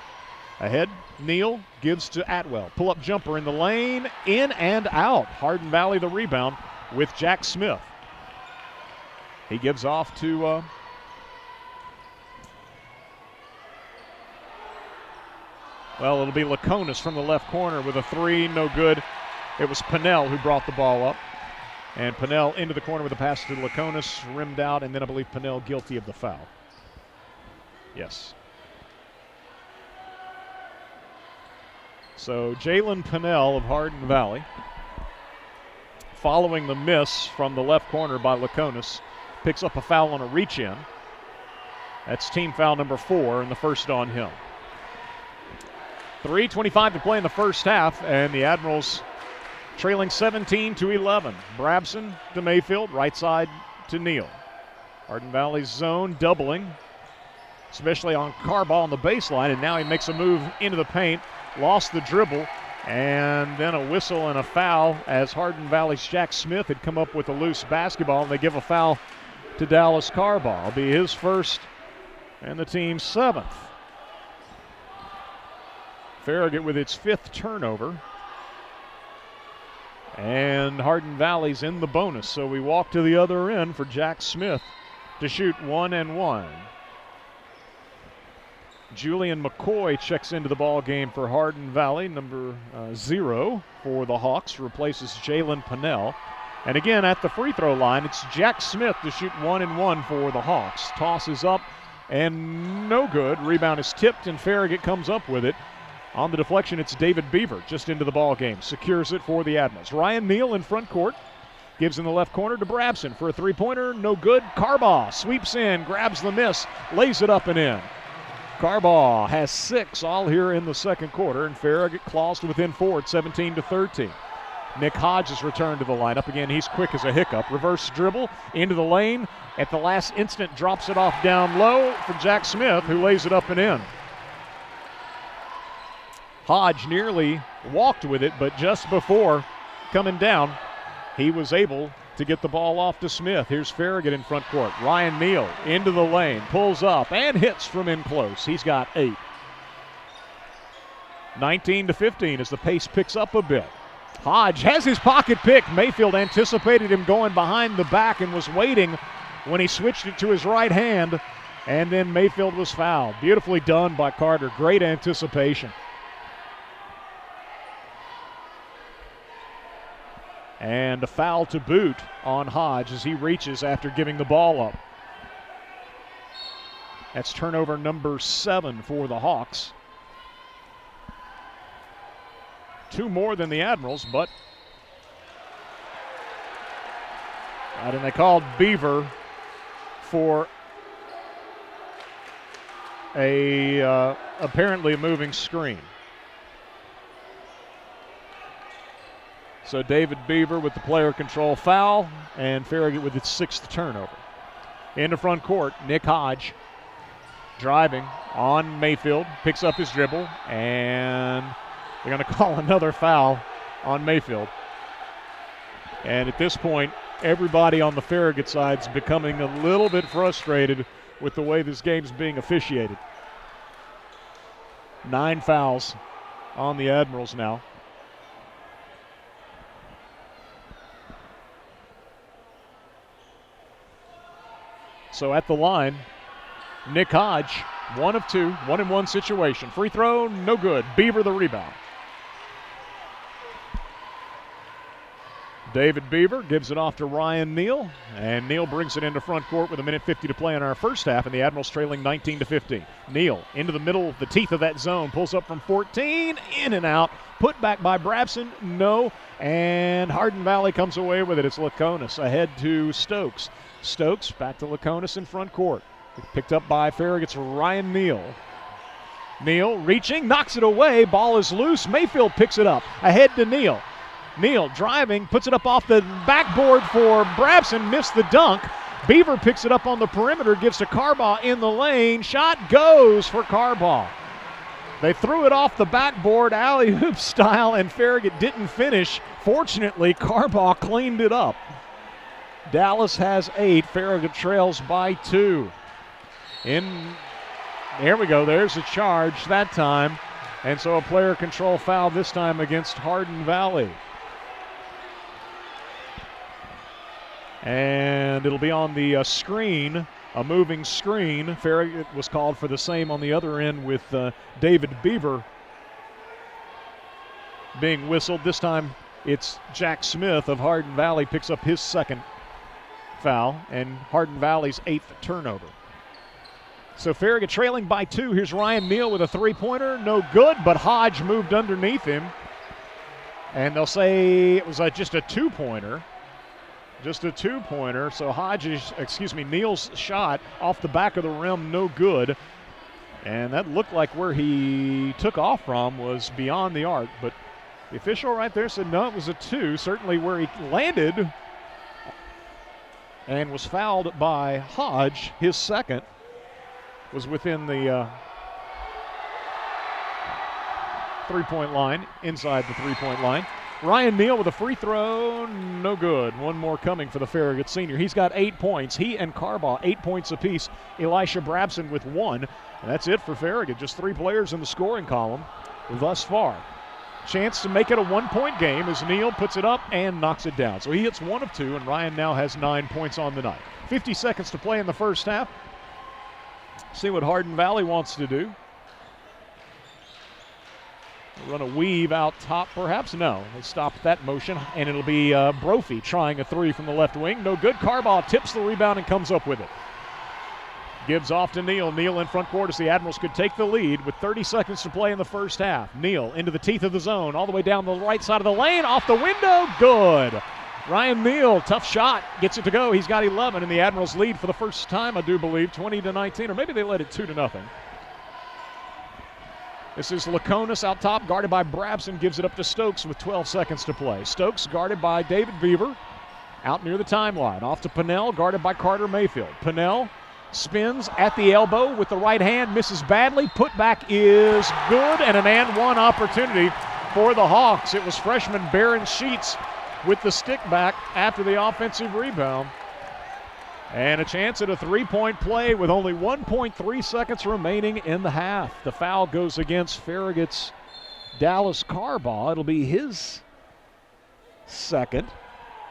Ahead, Neal gives to Atwell. Pull-up jumper in the lane, in and out. Hardin Valley the rebound with Jack Smith. He gives off to it'll be Laconis from the left corner with a 3, no good. It was Pinnell who brought the ball up. And Pinnell into the corner with a pass to Laconis, rimmed out, and then I believe Pinnell guilty of the foul. Yes. So Jalen Pinnell of Hardin Valley, following the miss from the left corner by Laconis, picks up a foul on a reach-in. That's team foul number 4 and the first on him. 3:25 to play in the first half, and the Admirals trailing 17-11. Brabson to Mayfield, right side to Neal. Hardin Valley's zone doubling, especially on Carbaugh on the baseline, and now he makes a move into the paint, lost the dribble, and then a whistle and a foul as Hardin Valley's Jack Smith had come up with a loose basketball, and they give a foul to Dallas Carbaugh. It'll be his first and the team's 7th. Farragut with its 5th turnover. And Hardin Valley's in the bonus, so we walk to the other end for Jack Smith to shoot 1 and 1. Julian McCoy checks into the ball game for Hardin Valley, number 0 for the Hawks, replaces Jalen Pinnell. And again, at the free throw line, it's Jack Smith to shoot 1 and 1 for the Hawks. Toss is up and no good. Rebound is tipped and Farragut comes up with it. On the deflection, it's David Beaver just into the ball game. Secures it for the Admirals. Ryan Neal in front court. Gives in the left corner to Brabson for a 3-pointer. No good. Carbaugh sweeps in, grabs the miss, lays it up and in. Carbaugh has 6 all here in the second quarter, and Farragut claws to within 4 at 17-13. Nick Hodges returned to the lineup. Again, he's quick as a hiccup. Reverse dribble into the lane. At the last instant, drops it off down low for Jack Smith, who lays it up and in. Hodge nearly walked with it, but just before coming down, he was able to get the ball off to Smith. Here's Farragut in front court. Ryan Neal into the lane, pulls up, and hits from in close. He's got 8. 19-15 as the pace picks up a bit. Hodge has his pocket pick. Mayfield anticipated him going behind the back and was waiting when he switched it to his right hand, and then Mayfield was fouled. Beautifully done by Carter. Great anticipation. And a foul to boot on Hodge as he reaches after giving the ball up. That's turnover number 7 for the Hawks. 2 more than the Admirals, but and they called Beaver for apparently a moving screen. So David Beaver with the player control foul, and Farragut with its 6th turnover. Into front court, Nick Hodge driving on Mayfield, picks up his dribble, and they're going to call another foul on Mayfield. And at this point, everybody on the Farragut side is becoming a little bit frustrated with the way this game's being officiated. 9 fouls on the Admirals now. So at the line, Nick Hodge, 1 of 2, 1-and-1 situation. Free throw, no good. Beaver the rebound. David Beaver gives it off to Ryan Neal, and Neal brings it into front court with 1:50 to play in our first half, and the Admirals trailing 19-15. Neal into the middle, the teeth of that zone, pulls up from 14, in and out, put back by Brabson, no, and Hardin Valley comes away with it. It's Laconis ahead to Stokes. Stokes back to Laconis in front court. Picked up by Farragut's Ryan Neal. Neal reaching, knocks it away, ball is loose, Mayfield picks it up, ahead to Neal. Neal driving, puts it up off the backboard for Brabson, missed the dunk. Beaver picks it up on the perimeter, gives to Carbaugh in the lane. Shot goes for Carbaugh. They threw it off the backboard, alley-oop style, and Farragut didn't finish. Fortunately, Carbaugh cleaned it up. Dallas has 8. Farragut trails by 2. There we go. There's a charge that time. And so a player control foul this time against Hardin Valley. And it'll be on the screen, a moving screen. Farragut was called for the same on the other end with David Beaver being whistled. This time it's Jack Smith of Hardin Valley picks up his 2nd foul and Hardin Valley's 8th turnover. So Farragut trailing by 2. Here's Ryan Neal with a 3-pointer. No good, but Hodge moved underneath him. And they'll say it was just a 2-pointer. Just a 2-pointer. So Neal's shot off the back of the rim, no good. And that looked like where he took off from was beyond the arc. But the official right there said no, it was a 2. Certainly where he landed and was fouled by Hodge, his 2nd. Was within the 3-point line, inside the 3-point line. Ryan Neal with a free throw, no good. One more coming for the Farragut senior. He's got 8 points. He and Carbaugh, 8 points apiece. Elisha Brabson with 1. And that's it for Farragut. Just 3 players in the scoring column thus far. Chance to make it a 1-point game as Neal puts it up and knocks it down. So he hits 1 of 2, and Ryan now has 9 points on the night. 50 seconds to play in the first half. See what Hardin Valley wants to do. Run a weave out top, perhaps? No, they stopped that motion, and it'll be Brophy trying a 3 from the left wing. No good. Carbaugh tips the rebound and comes up with it. Gives off to Neal. Neal in front court as the Admirals could take the lead with 30 seconds to play in the first half. Neal into the teeth of the zone, all the way down the right side of the lane, off the window, good. Ryan Neal, tough shot, gets it to go. He's got 11, and the Admirals lead for the first time, I do believe, 20-19, or maybe they led it 2-0. This is Laconis out top, guarded by Brabson, gives it up to Stokes with 12 seconds to play. Stokes guarded by David Beaver, out near the timeline. Off to Pinnell, guarded by Carter Mayfield. Pinnell spins at the elbow with the right hand, misses badly. Putback is good, and an and one opportunity for the Hawks. It was freshman Barron Sheets with the stick back after the offensive rebound. And a chance at a 3-point play with only 1.3 seconds remaining in the half. The foul goes against Farragut's Dallas Carbaugh. It'll be his 2nd.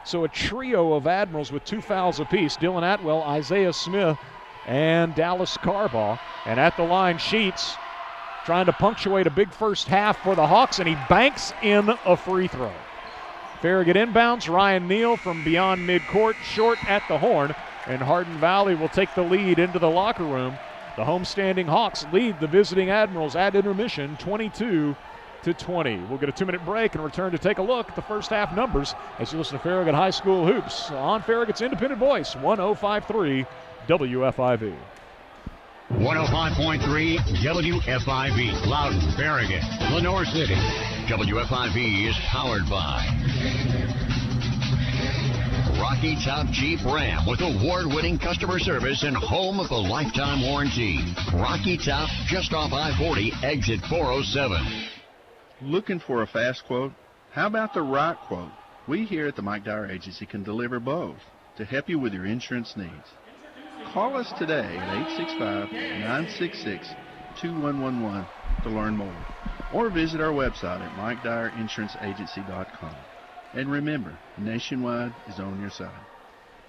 So a trio of Admirals with 2 fouls apiece. Dylan Atwell, Isaiah Smith, and Dallas Carbaugh. And at the line, Sheets trying to punctuate a big first half for the Hawks, and he banks in a free throw. Farragut inbounds. Ryan Neal from beyond midcourt, short at the horn, and Hardin Valley will take the lead into the locker room. The homestanding Hawks lead the visiting Admirals at intermission 22-20. We'll get a 2-minute break and return to take a look at the first half numbers as you listen to Farragut High School Hoops on Farragut's independent voice, 105.3 WFIV. 105.3 WFIV, Loudon, Farragut, Lenore City. WFIV is powered by Rocky Top Jeep Ram with award-winning customer service and home of the lifetime warranty. Rocky Top, just off I-40, exit 407. Looking for a fast quote? How about the right quote? We here at the Mike Dyer Agency can deliver both to help you with your insurance needs. Call us today at 865-966-2111 to learn more, or visit our website at MikeDyerInsuranceAgency.com. And remember, Nationwide is on your side.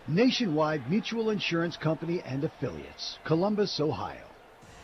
Nationwide Mutual Insurance Company and Affiliates, Columbus, Ohio.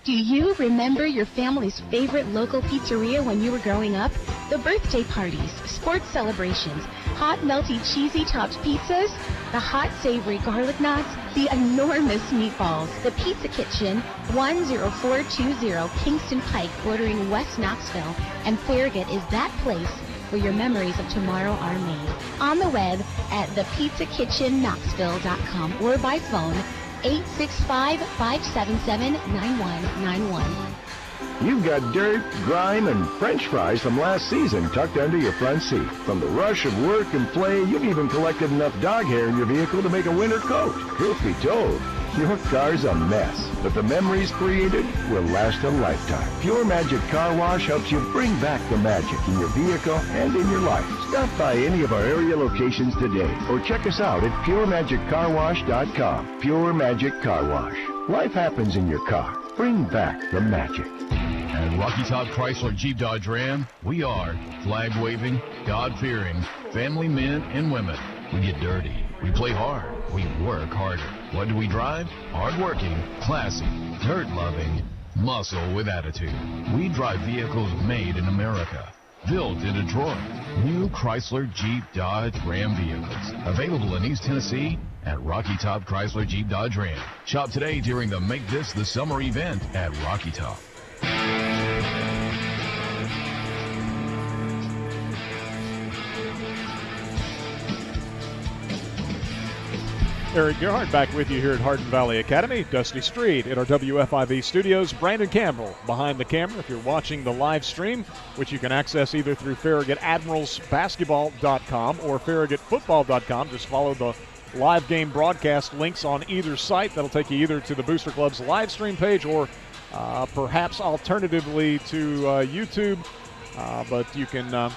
Do you remember your family's favorite local pizzeria when you were growing up? The birthday parties, sports celebrations, hot, melty, cheesy topped pizzas, the hot, savory garlic knots, the enormous meatballs. The Pizza Kitchen, 10420 Kingston Pike, bordering West Knoxville and Farragut, is that place where your memories of tomorrow are made. On the web at thepizzakitchenknoxville.com or by phone 865-577-9191. You've got dirt, grime, and French fries from last season tucked under your front seat. From the rush of work and play, you've even collected enough dog hair in your vehicle to make a winter coat. Truth be told, your car's a mess, but the memories created will last a lifetime. Pure Magic Car Wash helps you bring back the magic in your vehicle and in your life. Stop by any of our area locations today or check us out at PureMagicCarWash.com. Pure Magic Car Wash. Life happens in your car. Bring back the magic. At Rocky Top Chrysler Jeep Dodge Ram, we are flag-waving, God-fearing, family men and women. We get dirty. We play hard. We work harder. What do we drive? Hard-working, classy, dirt-loving, muscle with attitude. We drive vehicles made in America, built in Detroit. New Chrysler Jeep Dodge Ram vehicles. Available in East Tennessee at Rocky Top Chrysler Jeep Dodge Ram. Shop today during the Make This the Summer event at Rocky Top. Eric Gerhardt back with you here at Hardin Valley Academy. Dusty Street at our WFIV studios. Brandon Campbell behind the camera if you're watching the live stream, which you can access either through FarragutAdmiralsBasketball.com or FarragutFootball.com. Just follow the live game broadcast links on either site. That'll take you either to the Booster Club's live stream page or perhaps alternatively to YouTube. But you can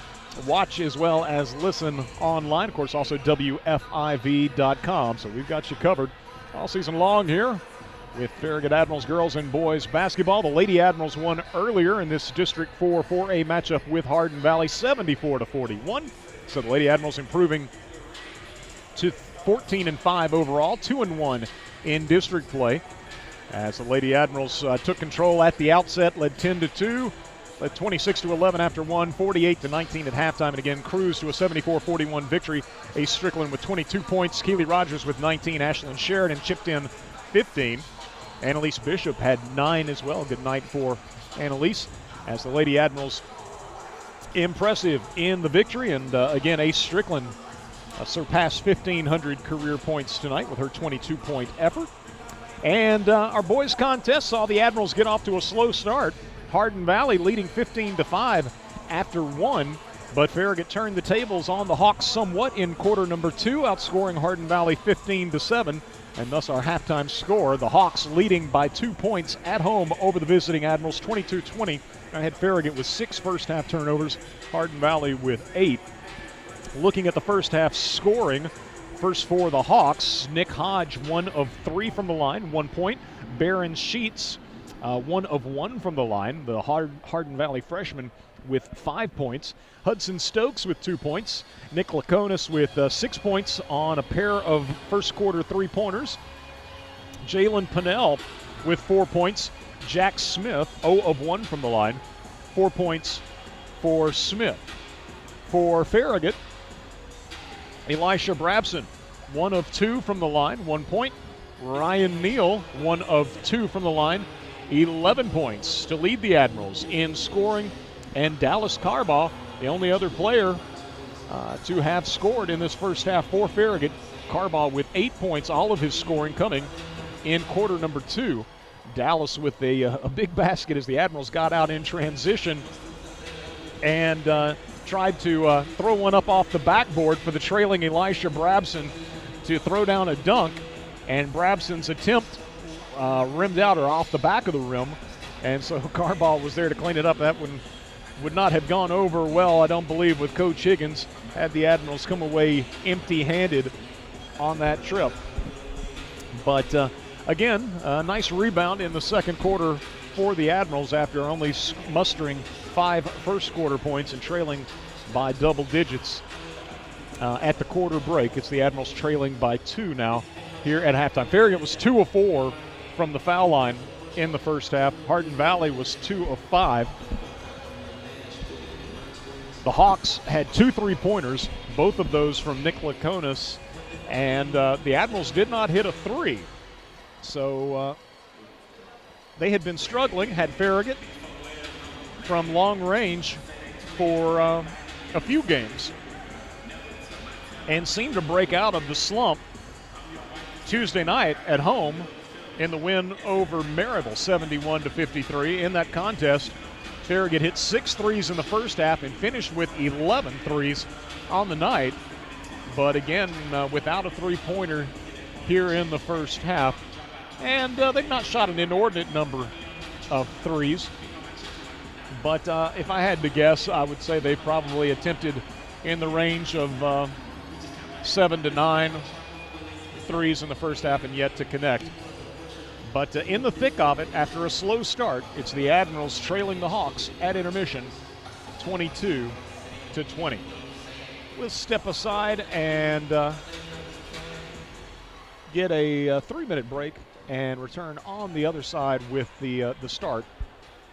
watch as well as listen online. Of course, also WFIV.com. So we've got you covered all season long here with Farragut Admirals girls and boys basketball. The Lady Admirals won earlier in this District 4 4A matchup with Hardin Valley, 74-41. So the Lady Admirals improving to 14-5 overall, 2-1 in district play. As the Lady Admirals took control at the outset, led 10-2. Led 26-11 after one, 48-19 at halftime, and again cruised to a 74-41 victory. Ace Strickland with 22 points, Keely Rogers with 19, Ashlyn Sheridan chipped in 15. Annalise Bishop had 9 as well. Good night for Annalise. As the Lady Admirals impressive in the victory, and again Ace Strickland surpassed 1,500 career points tonight with her 22-point effort. And our boys contest saw the Admirals get off to a slow start. Hardin Valley leading 15-5 after one, but Farragut turned the tables on the Hawks somewhat in quarter number 2, outscoring Hardin Valley 15-7, and thus our halftime score, the Hawks leading by 2 points at home over the visiting Admirals, 22-20. I had Farragut with 6 first-half turnovers, Hardin Valley with 8. Looking at the first-half scoring, first for the Hawks, Nick Hodge, 1 of 3 from the line, 1 point. Barron Sheets, 1 of 1 from the line, the Hardin Valley freshman with 5 points. Hudson Stokes with 2 points. Nick Laconis with 6 points on a pair of first quarter 3-pointers. Jalen Pinnell with 4 points. Jack Smith, 0 of 1 from the line, 4 points for Smith. For Farragut, Elisha Brabson, 1 of 2 from the line, 1 point. Ryan Neal, 1 of 2 from the line, 11 points to lead the Admirals in scoring. And Dallas Carbaugh, the only other player to have scored in this first half for Farragut. Carbaugh with 8 points, all of his scoring coming in quarter number 2. Dallas with a big basket as the Admirals got out in transition and tried to throw one up off the backboard for the trailing Elisha Brabson to throw down a dunk, and Brabson's attempt rimmed out or off the back of the rim, and so Carball was there to clean it up. That one would not have gone over well, I don't believe, with Coach Higgins had the Admirals come away empty-handed on that trip. But again, a nice rebound in the second quarter for the Admirals after only mustering 5 first-quarter points and trailing by double digits at the quarter break. It's the Admirals trailing by 2 now here at halftime. Farragut was 2 of 4 from the foul line in the first half. Hardin Valley was 2 of 5. The Hawks had 2 3-pointers, both of those from Nick Laconis, and the Admirals did not hit a 3. So they had been struggling, had Farragut from long range for a few games, and seemed to break out of the slump Tuesday night at home in the win over Maryville, 71-53. In that contest, Farragut hit 6 threes in the first half and finished with 11 threes on the night. But again, without a 3-pointer here in the first half. And they've not shot an inordinate number of threes. But if I had to guess, I would say they probably attempted in the range of 7 to 9 threes in the first half and yet to connect. But in the thick of it, after a slow start, it's the Admirals trailing the Hawks at intermission, 22-20. We'll step aside and get a 3-minute break and return on the other side with the start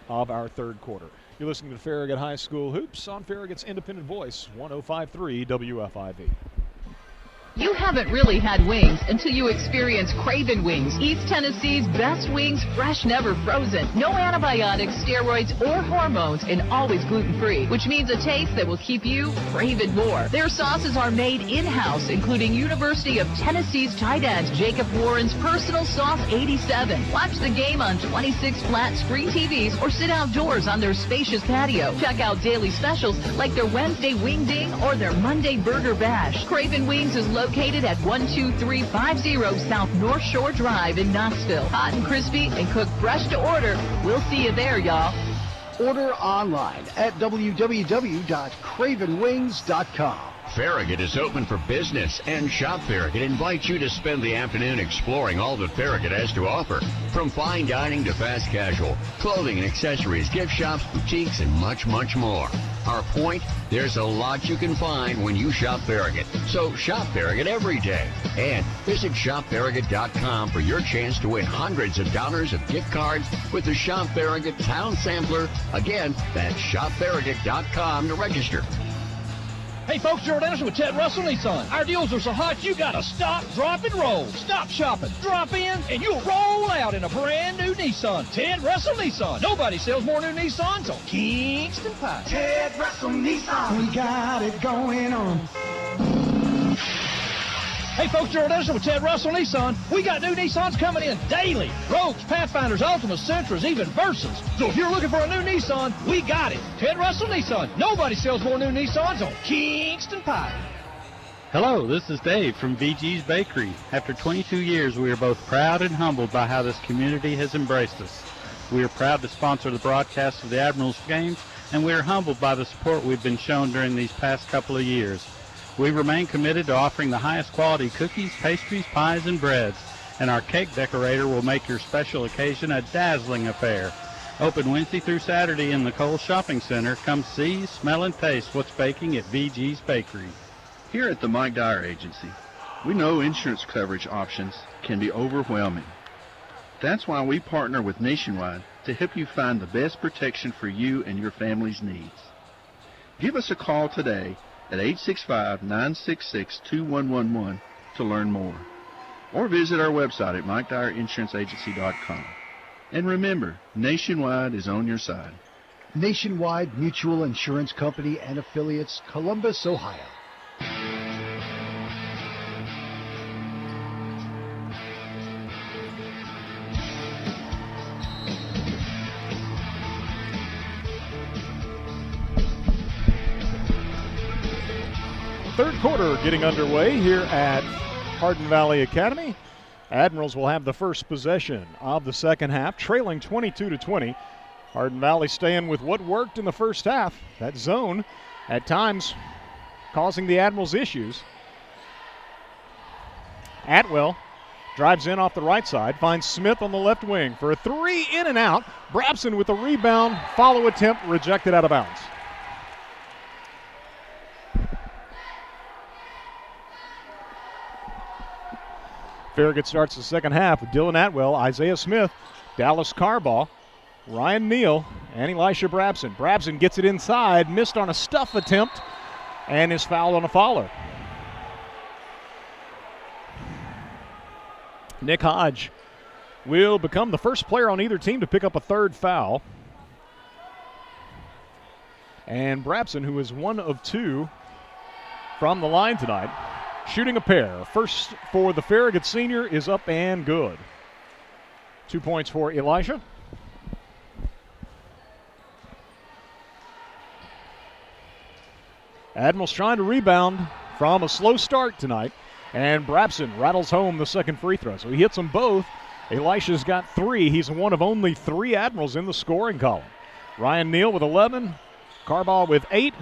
of our third quarter. You're listening to Farragut High School Hoops on Farragut's independent voice, 105.3 WFIV. You haven't really had wings until you experience Craven Wings, East Tennessee's best wings, fresh, never frozen. No antibiotics, steroids, or hormones, and always gluten-free, which means a taste that will keep you craving more. Their sauces are made in-house, including University of Tennessee's tight end Jacob Warren's Personal Sauce 87. Watch the game on 26 flat screen TVs or sit outdoors on their spacious patio. Check out daily specials like their Wednesday Wing Ding or their Monday Burger Bash. Craven Wings is located at 12350 South North Shore Drive in Knoxville. Hot and crispy and cooked fresh to order. We'll see you there, y'all. Order online at www.cravenwings.com. Farragut is open for business, and Shop Farragut invites you to spend the afternoon exploring all that Farragut has to offer. From fine dining to fast casual, clothing and accessories, gift shops, boutiques, and much, much more. Our point, there's a lot you can find when you shop Farragut. So shop Farragut every day. And visit shopfarragut.com for your chance to win hundreds of dollars of gift cards with the Shop Farragut Town Sampler. Again, that's shopfarragut.com to register. Hey folks, Gerald Anderson with Ted Russell Nissan. Our deals are so hot you gotta stop, drop, and roll. Stop shopping, drop in, and you'll roll out in a brand new Nissan. Ted Russell Nissan. Nobody sells more new Nissans on Kingston Pike. Ted Russell Nissan. We got it going on. Hey folks, Gerald Anderson with Ted Russell Nissan. We got new Nissans coming in daily. Rogues, Pathfinders, Altimas, Sentras, even Versas. So if you're looking for a new Nissan, we got it. Ted Russell Nissan. Nobody sells more new Nissans on Kingston Pike. Hello, this is Dave from VG's Bakery. After 22 years, we are both proud and humbled by how this community has embraced us. We are proud to sponsor the broadcast of the Admirals games, and we are humbled by the support we've been shown during these past couple of years. We remain committed to offering the highest quality cookies, pastries, pies, and breads, and our cake decorator will make your special occasion a dazzling affair. Open Wednesday through Saturday in the Cole Shopping Center. Come see, smell, and taste what's baking at VG's Bakery. Here at the Mike Dyer Agency, we know insurance coverage options can be overwhelming. That's why we partner with Nationwide to help you find the best protection for you and your family's needs. Give us a call today at 865-966-2111 to learn more. Or visit our website at MikeDyerInsuranceAgency.com. And remember, Nationwide is on your side. Nationwide Mutual Insurance Company and Affiliates, Columbus, Ohio. Third quarter getting underway here at Hardin Valley Academy. Admirals will have the first possession of the second half, trailing 22-20. Hardin Valley staying with what worked in the first half. That zone, at times, causing the Admirals issues. Atwell drives in off the right side, finds Smith on the left wing for a three, in and out. Brabson with the rebound, follow attempt, rejected out of bounds. Farragut starts the second half with Dylan Atwell, Isaiah Smith, Dallas Carbaugh, Ryan Neal, and Elisha Brabson. Brabson gets it inside, missed on a stuff attempt, and is fouled on a follower. Nick Hodge will become the first player on either team to pick up a third foul. And Brabson, who is 1 of 2 from the line tonight, shooting a pair. First for the Farragut senior is up and good. 2 points for Elisha. Admirals trying to rebound from a slow start tonight. And Brabson rattles home the second free throw. So he hits them both. Elisha's got 3. He's one of only 3 Admirals in the scoring column. Ryan Neal with 11. Carbaugh with 8.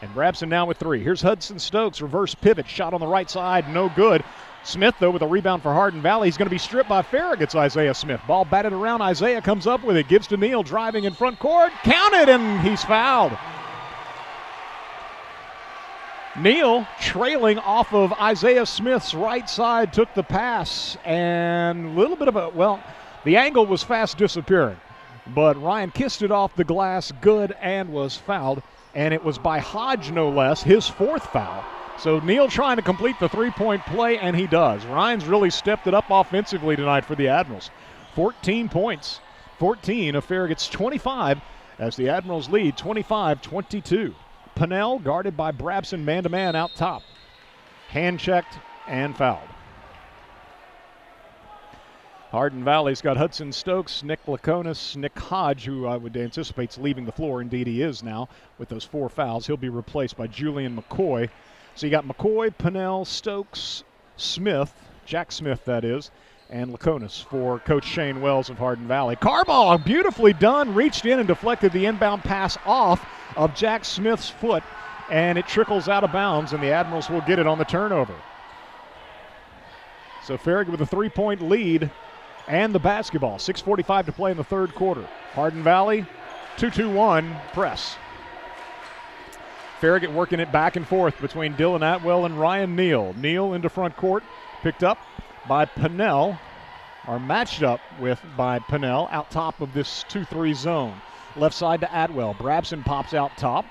And Brabson now with 3. Here's Hudson Stokes. Reverse pivot. Shot on the right side. No good. Smith, though, with a rebound for Hardin Valley. He's going to be stripped by Farragut's Isaiah Smith. Ball batted around. Isaiah comes up with it. Gives to Neal. Driving in front court. Counted, and he's fouled. Neal, trailing off of Isaiah Smith's right side, took the pass, and a little bit of a, well, the angle was fast disappearing. But Ryan kissed it off the glass good and was fouled, and it was by Hodge, no less, his 4th foul. So Neal trying to complete the three-point play, and he does. Ryan's really stepped it up offensively tonight for the Admirals. 14 points, 14 of Farragut's 25, as the Admirals lead 25-22. Pennell guarded by Brabson man-to-man out top. Hand-checked and fouled. Hardin Valley's got Hudson Stokes, Nick Laconis, Nick Hodge, who I would anticipate's leaving the floor. Indeed he is now with those 4 fouls. He'll be replaced by Julian McCoy. So you got McCoy, Pennell, Stokes, Smith, Jack Smith that is, and Laconis for Coach Shane Wells of Hardin Valley. Carbaugh, beautifully done, reached in and deflected the inbound pass off of Jack Smith's foot, and it trickles out of bounds, and the Admirals will get it on the turnover. So Farragut with a 3-point lead and the basketball. 6:45 to play in the third quarter. Hardin Valley, 2-2-1 press. Farragut working it back and forth between Dylan Atwell and Ryan Neal. Neal into front court, picked up by Pennell, or matched up with by Pennell out top of this 2-3 zone. Left side to Atwell. Brabson pops out top.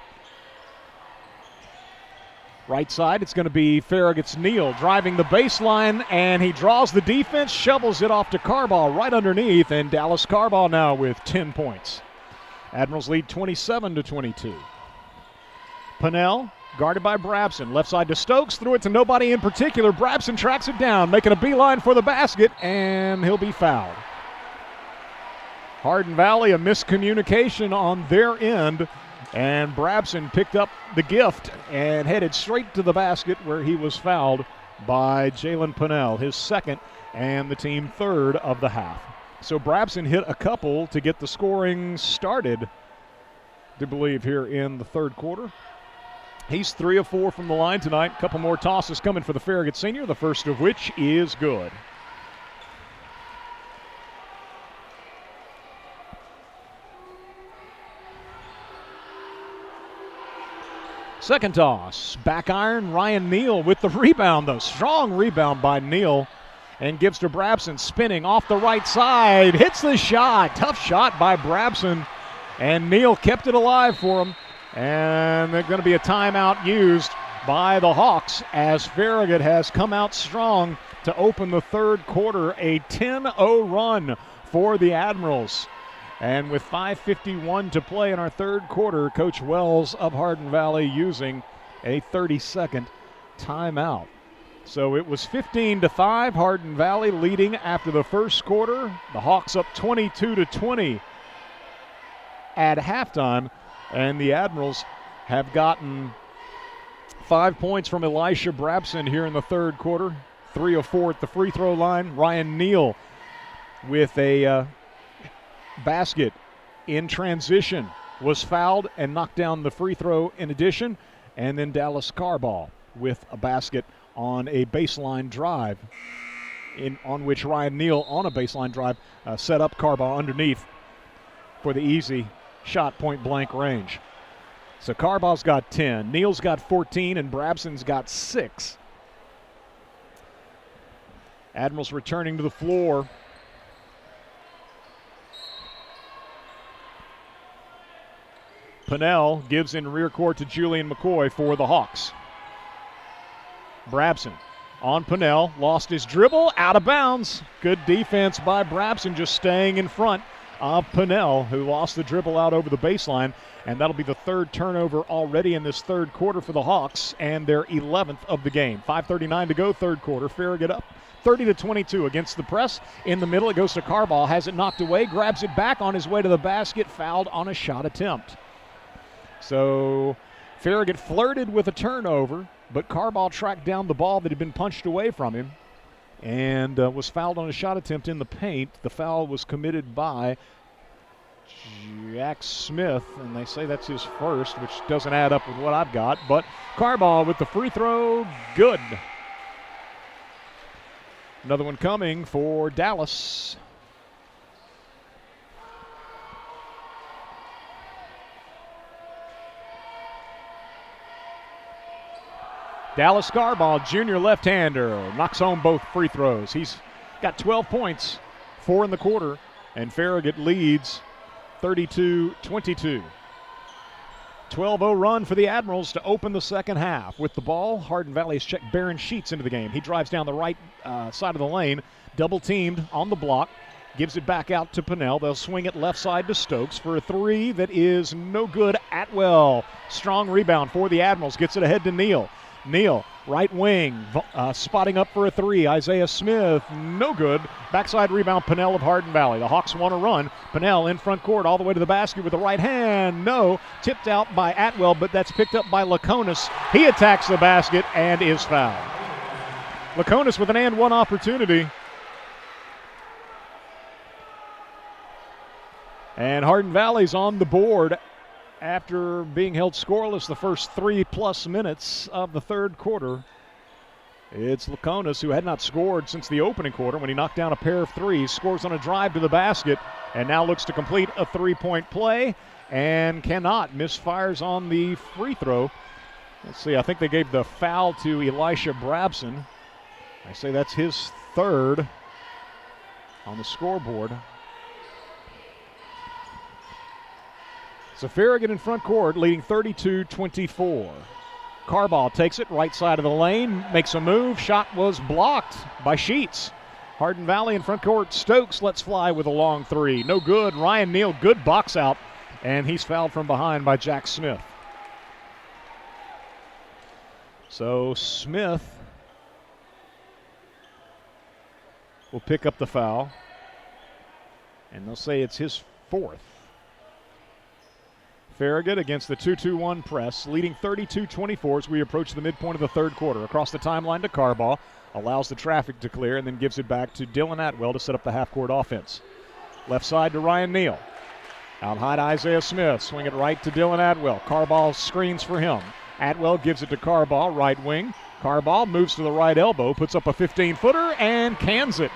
Right side, it's going to be Farragut's Neal driving the baseline, and he draws the defense, shovels it off to Carbaugh right underneath, and Dallas Carbaugh now with 10 points. Admirals lead 27-22. Pennell guarded by Brabson. Left side to Stokes, threw it to nobody in particular. Brabson tracks it down, making a beeline for the basket, and he'll be fouled. Hardin Valley, a miscommunication on their end, and Brabson picked up the gift and headed straight to the basket where he was fouled by Jalen Pennell, his 2nd and the team 3rd of the half. So Brabson hit a couple to get the scoring started, I believe, here in the third quarter. He's 3 of 4 from the line tonight. A couple more tosses coming for the Farragut senior, the first of which is good. Second toss, back iron, Ryan Neal with the rebound, though. Strong rebound by Neal, and gives to Brabson, spinning off the right side. Hits the shot. Tough shot by Brabson, and Neal kept it alive for him. And there's going to be a timeout used by the Hawks as Farragut has come out strong to open the third quarter. A 10-0 run for the Admirals. And with 5:51 to play in our third quarter, Coach Wells of Hardin Valley using a 30-second timeout. So it was 15-5, Hardin Valley leading after the first quarter. The Hawks up 22-20 at halftime, and the Admirals have gotten 5 points from Elisha Brabson here in the third quarter. 3 of 4 at the free throw line. Ryan Neal with a basket in transition was fouled and knocked down the free throw in addition. And then Dallas Carball with a basket on a baseline drive on which Ryan Neal on a baseline drive set up Carball underneath for the easy shot point blank range. So Carball's got 10, Neal's got 14, and Brabson's got 6. Admirals returning to the floor. Pennell gives in rear court to Julian McCoy for the Hawks. Brabson on Pennell, lost his dribble, out of bounds. Good defense by Brabson, just staying in front of Pennell, who lost the dribble out over the baseline, and that'll be the third turnover already in this third quarter for the Hawks, and their 11th of the game. 5:39 to go, third quarter. Farragut up 30-22 against the press. In the middle, it goes to Carball, has it knocked away, grabs it back on his way to the basket, fouled on a shot attempt. So Farragut flirted with a turnover, but Carball tracked down the ball that had been punched away from him and was fouled on a shot attempt in the paint. The foul was committed by Jack Smith, and they say that's his first, which doesn't add up with what I've got. But Carball with the free throw, good. Another one coming for Dallas. Dallas Carball, junior left-hander, knocks home both free throws. He's got 12 points, 4 in the quarter, and Farragut leads 32-22. 12-0 run for the Admirals to open the second half. With the ball, Hardin Valley has checked Baron Sheets into the game. He drives down the right side of the lane, double-teamed on the block, gives it back out to Pennell. They'll swing it left side to Stokes for a three that is no good. Atwell, strong rebound for the Admirals, gets it ahead to Neal. Neal, right wing, spotting up for a three. Isaiah Smith, no good. Backside rebound, Pennell of Hardin Valley. The Hawks want to run. Pennell in front court, all the way to the basket with the right hand. No, tipped out by Atwell, but that's picked up by Laconis. He attacks the basket and is fouled. Laconis with an and one opportunity. And Hardin Valley's on the board after being held scoreless the first 3+ minutes of the third quarter. It's Laconis, who had not scored since the opening quarter when he knocked down a pair of threes, scores on a drive to the basket, and now looks to complete a three-point play and cannot. Misfires on the free throw. Let's see, I think they gave the foul to Elisha Brabson. I say that's his third on the scoreboard. So Farragut in front court, leading 32-24. Carball takes it right side of the lane, makes a move. Shot was blocked by Sheets. Hardin Valley in front court. Stokes lets fly with a long three. No good. Ryan Neal, good box out, and he's fouled from behind by Jack Smith. So Smith will pick up the foul, and they'll say it's his fourth. Farragut against the 2-2-1 press, leading 32-24 as we approach the midpoint of the third quarter. Across the timeline to Carball, allows the traffic to clear, and then gives it back to Dylan Atwell to set up the half-court offense. Left side to Ryan Neal. Out high to Isaiah Smith, swing it right to Dylan Atwell. Carball screens for him. Atwell gives it to Carball, right wing. Carball moves to the right elbow, puts up a 15-footer, and cans it.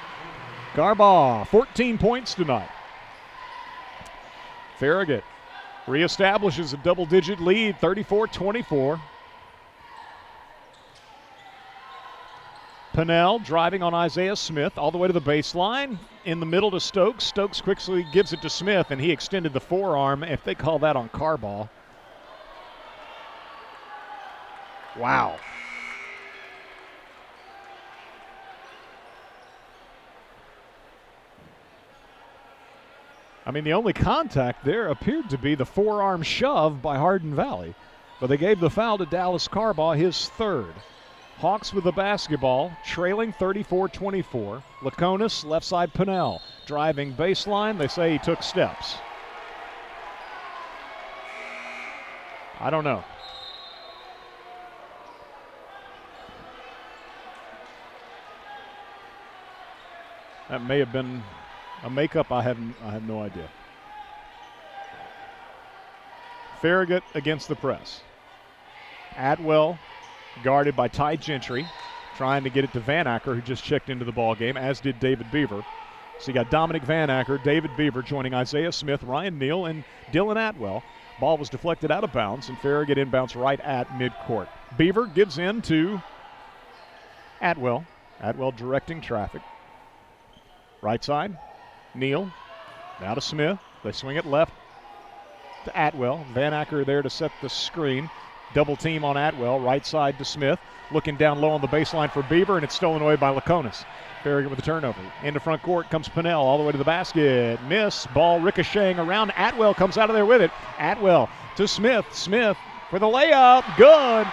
Carball, 14 points tonight. Farragut reestablishes a double-digit lead, 34-24. Pennell driving on Isaiah Smith all the way to the baseline. In the middle to Stokes. Stokes quickly gives it to Smith, and he extended the forearm, if they call that on Carball. Wow. I mean, the only contact there appeared to be the forearm shove by Hardin Valley, but they gave the foul to Dallas Carball, his third. Hawks with the basketball, trailing 34-24. Laconis, left side Pennell, driving baseline. They say he took steps. I don't know. That may have been a makeup. I have no idea. Farragut against the press. Atwell guarded by Ty Gentry, trying to get it to Van Acker, who just checked into the ball game, as did David Beaver. So you got Dominic Van Acker, David Beaver joining Isaiah Smith, Ryan Neal, and Dylan Atwell. Ball was deflected out of bounds, and Farragut inbounds right at midcourt. Beaver gives in to Atwell. Atwell directing traffic. Right side, Neal. Now to Smith. They swing it left to Atwell. Van Acker there to set the screen. Double team on Atwell. Right side to Smith. Looking down low on the baseline for Beaver, and it's stolen away by Laconis. Farragut with the turnover. Into front court comes Pinnell all the way to the basket. Miss. Ball ricocheting around. Atwell comes out of there with it. Atwell to Smith. Smith for the layup. Good.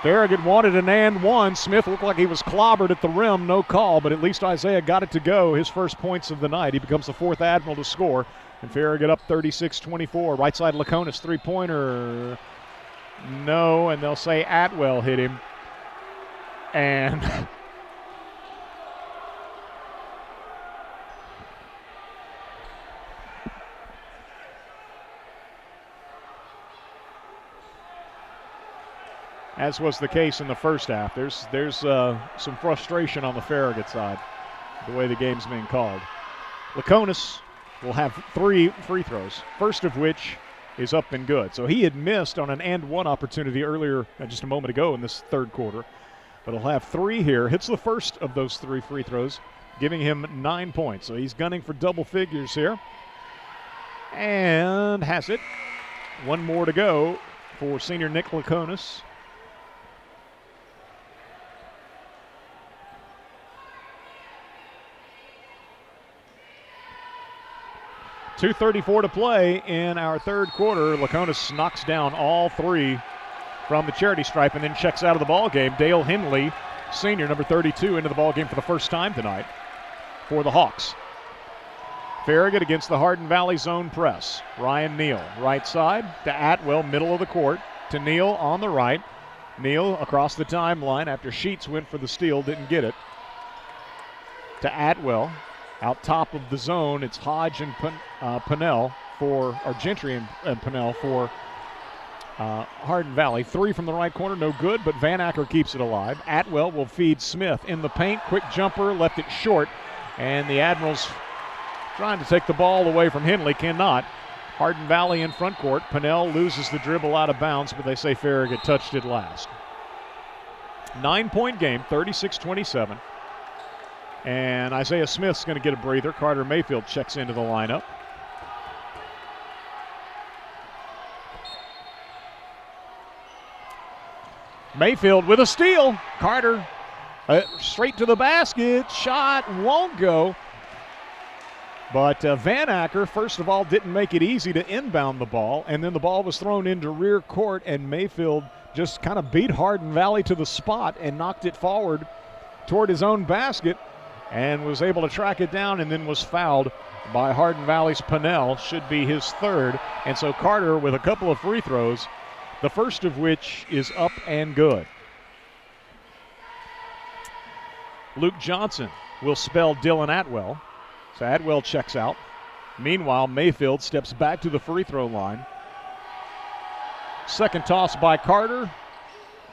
Farragut wanted an and one. Smith looked like he was clobbered at the rim. No call, but at least Isaiah got it to go. His first points of the night. He becomes the fourth Admiral to score. And Farragut up 36-24. Right side Laconis three-pointer. No, and they'll say Atwell hit him. And as was the case in the first half, there's some frustration on the Farragut side, the way the game's being called. Laconis will have 3 free throws, first of which is up and good. So he had missed on an and one opportunity earlier, just a moment ago in this third quarter. But he'll have 3 here. Hits the first of those 3 free throws, giving him 9 points. So he's gunning for double figures here. And has it. 1 more to go for senior Nick Laconis. .234 to play in our third quarter. Laconis knocks down all 3 from the charity stripe and then checks out of the ball game. Dale Henley, senior, number 32, into the ball game for the first time tonight for the Hawks. Farragut against the Hardin Valley zone press. Ryan Neal, right side to Atwell, middle of the court to Neal on the right. Neal across the timeline after Sheets went for the steal, didn't get it. To Atwell. Out top of the zone, it's Hodge and Pinnell or Gentry and Pinnell for Hardin Valley. 3 from the right corner, no good, but Van Acker keeps it alive. Atwell will feed Smith in the paint. Quick jumper, left it short, and the Admirals trying to take the ball away from Henley, cannot. Hardin Valley in front court. Pinnell loses the dribble out of bounds, but they say Farragut touched it last. 9-point game, 36-27. And Isaiah Smith's going to get a breather. Carter Mayfield checks into the lineup. Mayfield with a steal. Carter straight to the basket. Shot won't go. But Van Acker, first of all, didn't make it easy to inbound the ball. And then the ball was thrown into rear court, and Mayfield just kind of beat Hardin Valley to the spot and knocked it forward toward his own basket. And was able to track it down and then was fouled by Hardin Valley's Pinnell. Should be his third. And so Carter with a couple of free throws, the first of which is up and good. Luke Johnson will spell Dylan Atwell. So Atwell checks out. Meanwhile, Mayfield steps back to the free throw line. Second toss by Carter.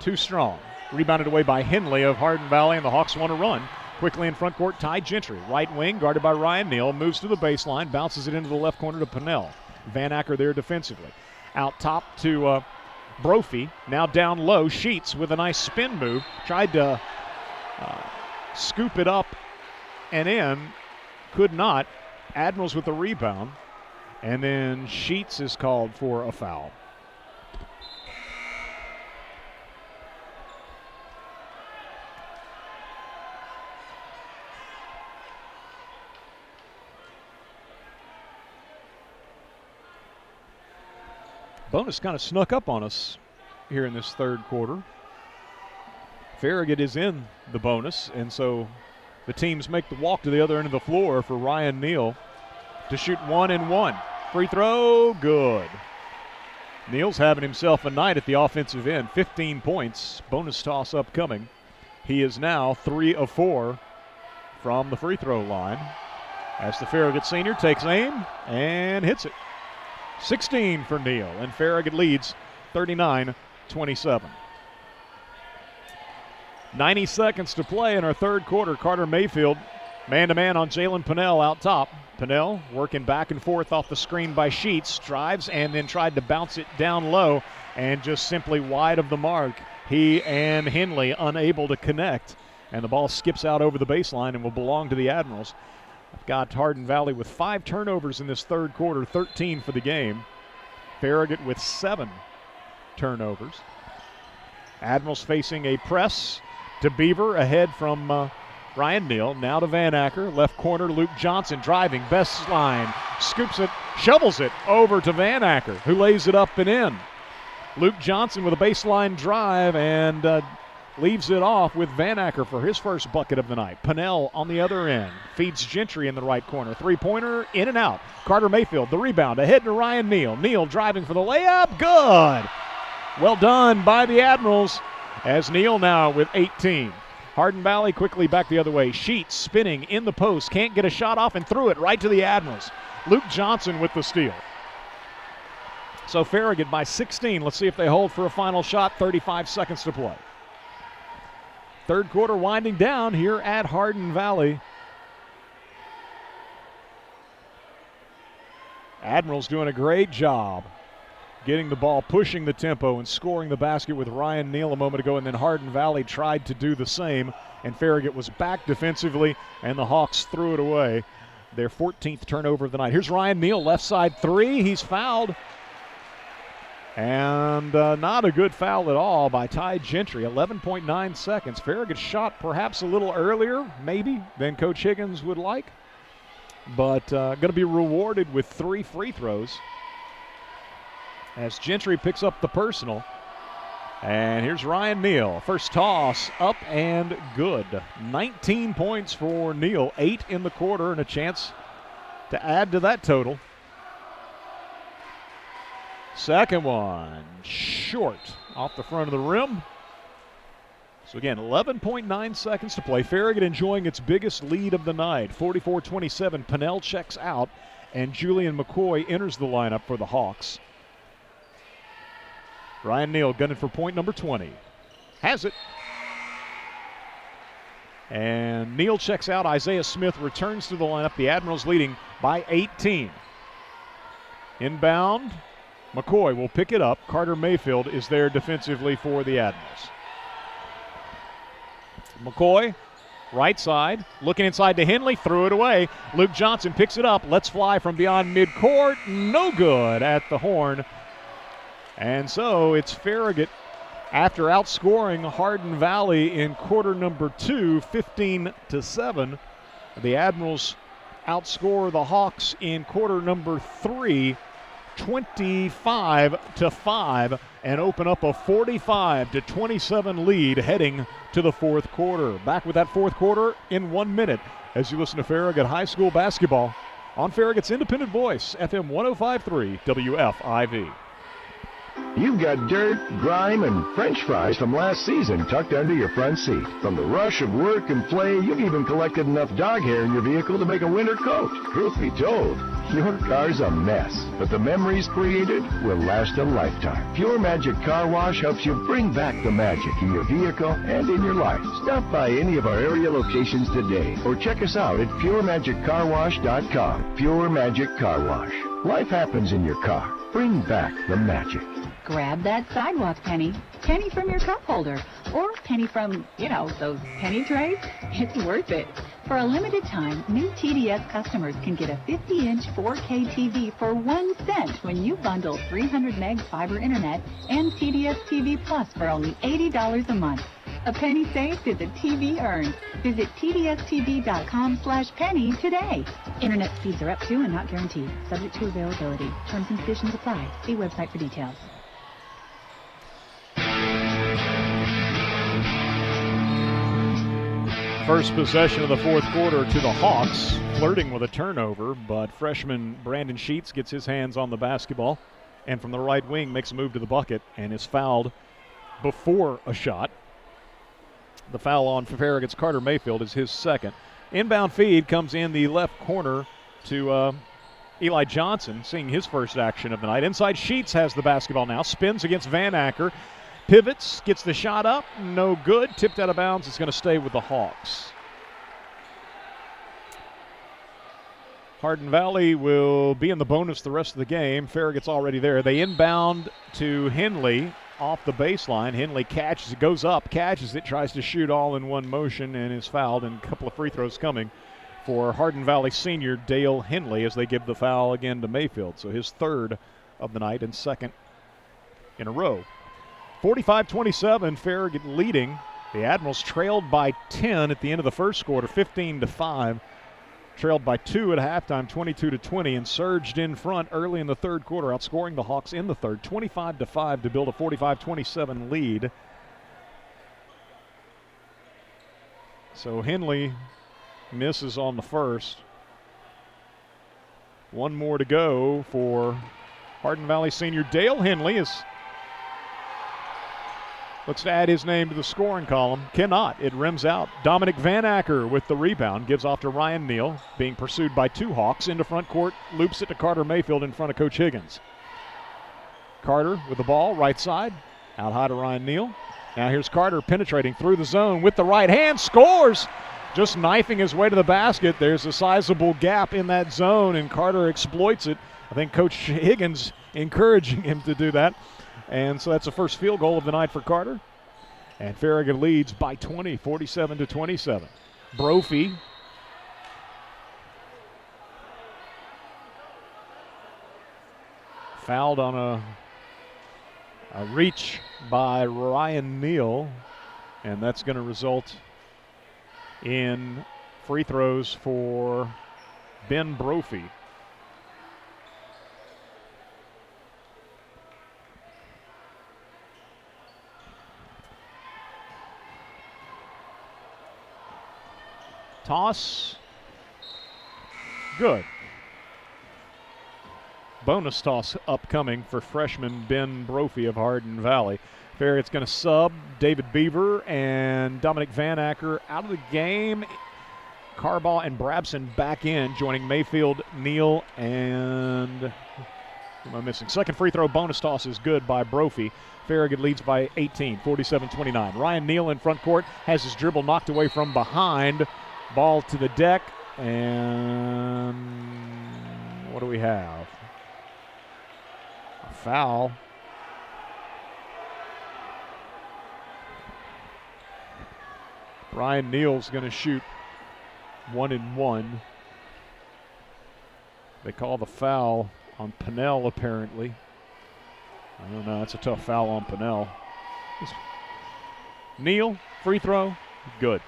Too strong. Rebounded away by Henley of Hardin Valley, and the Hawks want to run. Quickly in front court, Ty Gentry. Right wing, guarded by Ryan Neal. Moves to the baseline, bounces it into the left corner to Pinnell. Van Acker there defensively. Out top to Brophy. Now down low, Sheets with a nice spin move. Tried to scoop it up and in. Could not. Admirals with the rebound. And then Sheets is called for a foul. Bonus kind of snuck up on us here in this third quarter. Farragut is in the bonus, and so the teams make the walk to the other end of the floor for Ryan Neal to shoot 1 and 1. Free throw, good. Neal's having himself a night at the offensive end. 15 points, bonus toss upcoming. He is now 3 of 4 from the free throw line as the Farragut senior takes aim and hits it. 16 for Neal, and Farragut leads 39-27. 90 seconds to play in our third quarter. Carter Mayfield man-to-man on Jalen Pennell out top. Pennell working back and forth off the screen by Sheets, drives and then tried to bounce it down low and just simply wide of the mark. He and Henley unable to connect, and the ball skips out over the baseline and will belong to the Admirals. I've got Hardin Valley with 5 turnovers in this third quarter, 13 for the game. Farragut with 7 turnovers. Admirals facing a press to Beaver ahead from Ryan Neal. Now to Van Acker. Left corner, Luke Johnson driving. Best line. Scoops it, shovels it over to Van Acker, who lays it up and in. Luke Johnson with a baseline drive and leaves it off with Van Acker for his first bucket of the night. Pennell on the other end. Feeds Gentry in the right corner. Three-pointer in and out. Carter Mayfield, the rebound. Ahead to Ryan Neal. Neal driving for the layup. Good. Well done by the Admirals as Neal now with 18. Hardin Valley quickly back the other way. Sheets spinning in the post. Can't get a shot off and threw it right to the Admirals. Luke Johnson with the steal. So Farragut by 16. Let's see if they hold for a final shot. 35 seconds to play. Third quarter winding down here at Hardin Valley. Admirals doing a great job getting the ball, pushing the tempo, and scoring the basket with Ryan Neal a moment ago, and then Hardin Valley tried to do the same, and Farragut was back defensively, and the Hawks threw it away. Their 14th turnover of the night. Here's Ryan Neal, left side three. He's fouled. And not a good foul at all by Ty Gentry. 11.9 seconds. Farragut shot perhaps a little earlier, maybe, than Coach Higgins would like. But going to be rewarded with 3 free throws as Gentry picks up the personal. And here's Ryan Neal. First toss up and good. 19 points for Neal. 8 in the quarter and a chance to add to that total. Second one, short off the front of the rim. So again, 11.9 seconds to play. Farragut enjoying its biggest lead of the night. 44-27, Pennell checks out, and Julian McCoy enters the lineup for the Hawks. Ryan Neal gunning for point number 20. Has it. And Neal checks out. Isaiah Smith returns to the lineup. The Admirals leading by 18. Inbound. McCoy will pick it up. Carter Mayfield is there defensively for the Admirals. McCoy, right side, looking inside to Henley, threw it away. Luke Johnson picks it up. Let's fly from beyond midcourt. No good at the horn. And so it's Farragut, after outscoring Hardin Valley in quarter number 2, 15-7. The Admirals outscore the Hawks in quarter number 3, 25-5, and open up a 45-27 lead heading to the fourth quarter. Back with that fourth quarter in 1 minute as you listen to Farragut High School basketball on Farragut's independent voice, FM 105.3 WFIV. You've got dirt, grime, and French fries from last season tucked under your front seat. From the rush of work and play, you've even collected enough dog hair in your vehicle to make a winter coat. Truth be told, your car's a mess, but the memories created will last a lifetime. Pure Magic Car Wash helps you bring back the magic in your vehicle and in your life. Stop by any of our area locations today or check us out at PureMagicCarWash.com. Pure Magic Car Wash. Life happens in your car. Bring back the magic. Grab that sidewalk penny. Penny from your cup holder. Or penny from, those penny trays. It's worth it. For a limited time, new TDS customers can get a 50-inch 4K TV for 1 cent when you bundle 300 meg fiber internet and TDS TV Plus for only $80 a month. A penny saved is a TV earned. Visit tdstv.com/penny today. Internet speeds are up to and not guaranteed. Subject to availability. Terms and conditions apply. See website for details. First possession of the fourth quarter to the Hawks, flirting with a turnover, but freshman Brandon Sheets gets his hands on the basketball and from the right wing makes a move to the bucket and is fouled before a shot. The foul on Farragut's Carter Mayfield is his second. Inbound feed comes in the left corner to Eli Johnson, seeing his first action of the night. Inside Sheets has the basketball now. Spins against Van Acker. Pivots, gets the shot up. No good. Tipped out of bounds. It's going to stay with the Hawks. Hardin Valley will be in the bonus the rest of the game. Farragut's already there. They inbound to Henley off the baseline. Henley catches it, goes up, catches it, tries to shoot all in one motion, and is fouled. And a couple of free throws coming for Hardin Valley senior Dale Henley as they give the foul again to Mayfield. So his third of the night and second in a row. 45-27, Farragut leading. The Admirals trailed by 10 at the end of the first quarter, 15-5. Trailed by 2 at halftime, 22-20, and surged in front early in the third quarter, outscoring the Hawks in the third, 25-5 to build a 45-27 lead. So Henley misses on the first. One more to go for Hardin Valley senior Dale Henley. Looks to add his name to the scoring column. Cannot. It rims out. Dominic Van Acker with the rebound. Gives off to Ryan Neal. Being pursued by 2 Hawks. Into front court. Loops it to Carter Mayfield in front of Coach Higgins. Carter with the ball. Right side. Out high to Ryan Neal. Now here's Carter penetrating through the zone with the right hand. Scores! Just knifing his way to the basket. There's a sizable gap in that zone, and Carter exploits it. I think Coach Higgins encouraging him to do that. And so that's the first field goal of the night for Carter. And Farragut leads by 20, 47-27. Brophy fouled on a reach by Ryan Neal, and that's going to result in free throws for Ben Brophy. Toss. Good. Bonus toss upcoming for freshman Ben Brophy of Hardin Valley. Farragut's going to sub David Beaver and Dominic Van Acker out of the game. Carbaugh and Brabson back in, joining Mayfield, Neal, and who am I missing? Second free throw bonus toss is good by Brophy. Farragut leads by 18, 47-29. Ryan Neal in front court has his dribble knocked away from behind. Ball to the deck, and what do we have? A foul. Ryan Neal's going to shoot 1-and-1. They call the foul on Pinnell, apparently. I don't know. That's a tough foul on Pinnell. Neal, free throw, good.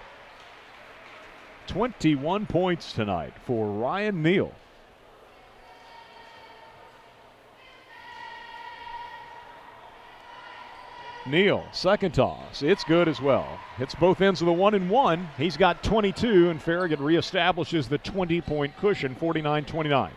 21 points tonight for Ryan Neal. Neal, second toss. It's good as well. Hits both ends of the 1-and-1. He's got 22, and Farragut reestablishes the 20-point cushion, 49-29.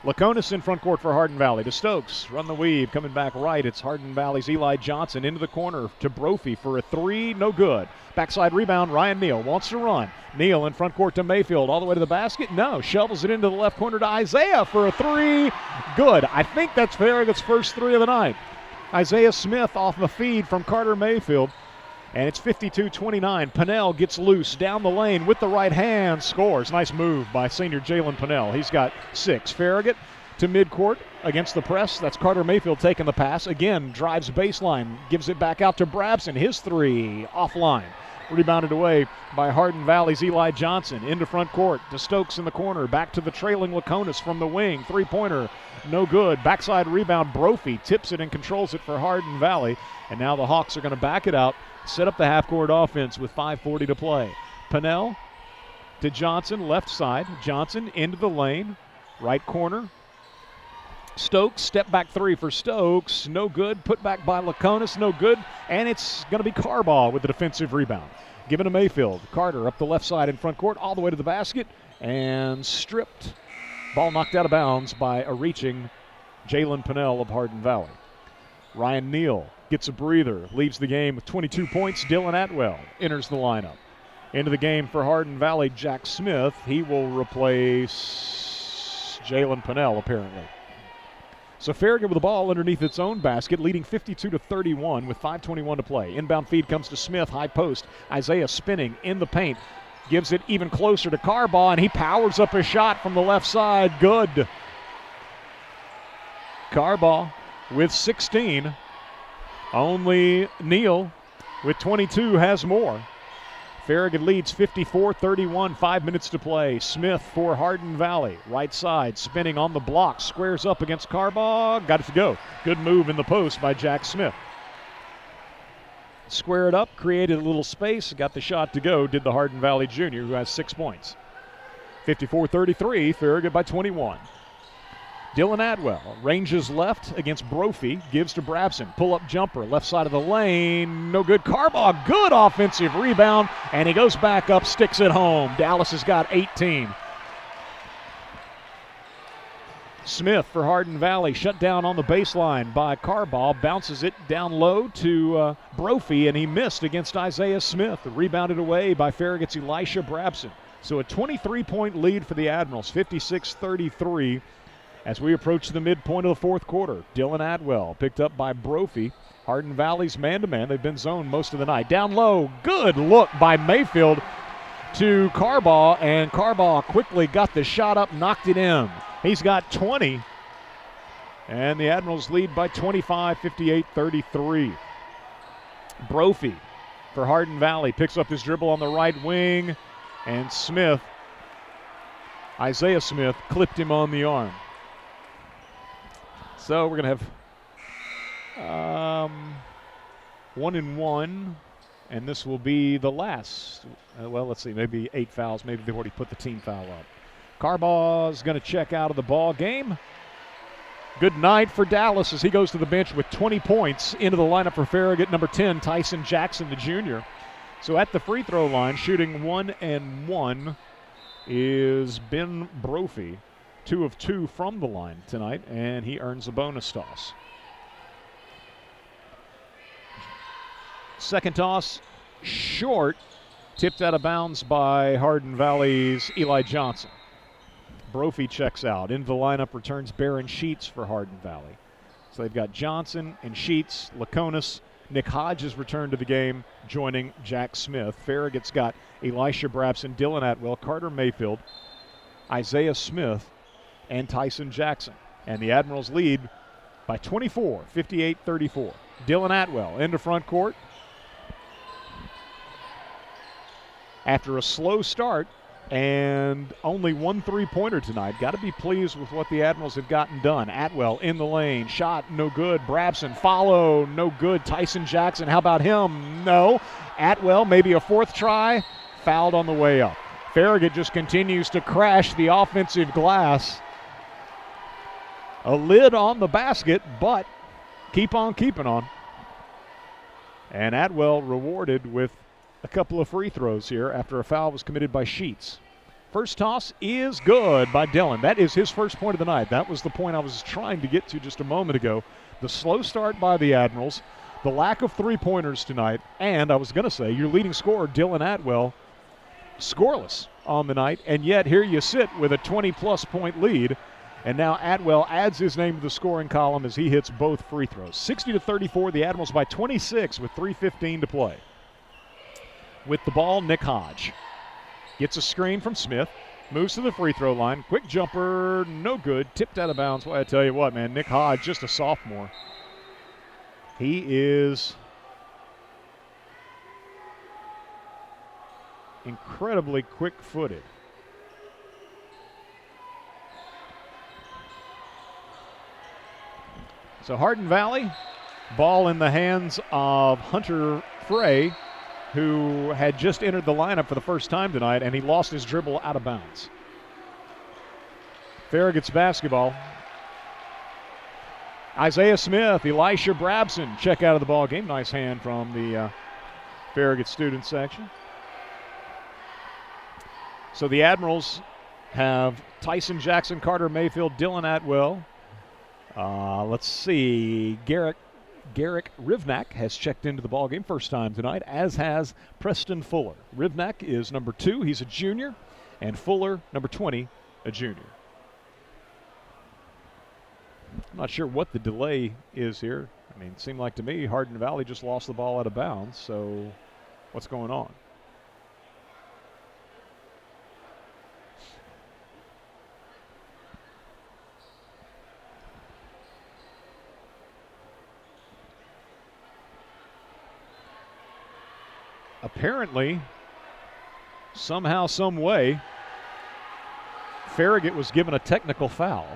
Laconis in front court for Hardin Valley. To Stokes, run the weave, coming back right. It's Hardin Valley's Eli Johnson into the corner to Brophy for a three, no good. Backside rebound, Ryan Neal wants to run. Neal in front court to Mayfield, all the way to the basket. No, shovels it into the left corner to Isaiah for a three, good. I think that's Farragut's first three of the night. Isaiah Smith off a feed from Carter Mayfield. And it's 52-29. Pinnell gets loose down the lane with the right hand, scores. Nice move by senior Jalen Pinnell. He's got 6. Farragut to midcourt against the press. That's Carter Mayfield taking the pass. Again, drives baseline, gives it back out to Brabson. His three, offline. Rebounded away by Hardin Valley's Eli Johnson. Into front court to Stokes in the corner. Back to the trailing Laconis from the wing. Three-pointer, no good. Backside rebound, Brophy tips it and controls it for Hardin Valley. And now the Hawks are going to back it out. Set up the half-court offense with 5:40 to play. Pinnell to Johnson, left side. Johnson into the lane, right corner. Stokes, step back three for Stokes. No good. Put back by Laconis, no good. And it's going to be Carbaugh with the defensive rebound. Given to Mayfield. Carter up the left side in front court, all the way to the basket, and stripped. Ball knocked out of bounds by a reaching Jalen Pinnell of Hardin Valley. Ryan Neal gets a breather, leaves the game with 22 points. Dylan Atwell enters the lineup. Into the game for Hardin Valley, Jack Smith. He will replace Jalen Pinnell, apparently. So Farragut with the ball underneath its own basket, leading 52-31 with 5:21 to play. Inbound feed comes to Smith, high post. Isaiah spinning in the paint. Gives it even closer to Carbaugh, and he powers up a shot from the left side. Good. Carbaugh with 16. Only Neal with 22 has more. Farragut leads 54-31, 5 minutes to play. Smith for Hardin Valley. Right side, spinning on the block. Squares up against Carbaugh. Got it to go. Good move in the post by Jack Smith. Squared up, created a little space, got the shot to go, did the Hardin Valley junior, who has 6 points. 54-33, Farragut by 21. Dylan Atwell ranges left against Brophy, gives to Brabson. Pull-up jumper, left side of the lane, no good. Carbaugh, good offensive rebound, and he goes back up, sticks it home. Dallas has got 18. Smith for Hardin Valley, shut down on the baseline by Carbaugh, bounces it down low to Brophy, and he missed against Isaiah Smith. Rebounded away by Farragut's Elisha Brabson. So a 23-point lead for the Admirals, 56-33. As we approach the midpoint of the fourth quarter, Dylan Atwell picked up by Brophy. Hardin Valley's man-to-man. They've been zoned most of the night. Down low, good look by Mayfield to Carbaugh, and Carbaugh quickly got the shot up, knocked it in. He's got 20, and the Admirals lead by 25, 58-33. Brophy for Hardin Valley picks up his dribble on the right wing, and Smith, Isaiah Smith, clipped him on the arm. So we're going to have 1-1, and this will be the last. Well, let's see, maybe 8 fouls. Maybe they've already put the team foul up. Carbaugh's going to check out of the ball game. Good night for Dallas as he goes to the bench with 20 points. Into the lineup for Farragut, number 10, Tyson Jackson, the junior. So at the free throw line, shooting 1-1 is Ben Brophy. 2 of 2 from the line tonight, and he earns a bonus toss. Second toss, short, tipped out of bounds by Hardin Valley's Eli Johnson. Brophy checks out. Into the lineup returns Barron Sheets for Hardin Valley. So they've got Johnson and Sheets, Laconis. Nick Hodges returned to the game, joining Jack Smith. Farragut's got Elisha Brabson, Dylan Atwell, Carter Mayfield, Isaiah Smith, and Tyson Jackson. And the Admirals lead by 24, 58-34. Dylan Atwell into front court. After a slow start and only 1 3-pointer tonight, got to be pleased with what the Admirals have gotten done. Atwell in the lane, shot no good. Brabson follow, no good. Tyson Jackson, how about him? No. Atwell, maybe a 4th try, fouled on the way up. Farragut just continues to crash the offensive glass. A lid on the basket, but keep on keeping on. And Atwell rewarded with a couple of free throws here after a foul was committed by Sheets. First toss is good by Dylan. That is his first point of the night. That was the point I was trying to get to just a moment ago. The slow start by the Admirals, the lack of 3-pointers tonight, and I was going to say your leading scorer, Dylan Atwell, scoreless on the night, and yet here you sit with a 20-plus point lead. And now Atwell adds his name to the scoring column as he hits both free throws. 60-34, the Admirals by 26 with 3:15 to play. With the ball, Nick Hodge gets a screen from Smith, moves to the free throw line. Quick jumper, no good, tipped out of bounds. Well, I tell you what, man, Nick Hodge, just a sophomore. He is incredibly quick-footed. So Hardin Valley, ball in the hands of Hunter Frey, who had just entered the lineup for the first time tonight, and he lost his dribble out of bounds. Farragut's basketball. Isaiah Smith, Elisha Brabson check out of the ball game. Nice hand from the Farragut student section. So the Admirals have Tyson Jackson, Carter Mayfield, Dylan Atwell. Let's see, Garrett Garrick Rivnak has checked into the ballgame first time tonight, as has Preston Fuller. Rivnak is number 2. He's a junior. And Fuller, number 20, a junior. I'm not sure what the delay is here. I mean, it seemed like to me Hardin Valley just lost the ball out of bounds. So what's going on? Apparently, somehow, some way, Farragut was given a technical foul.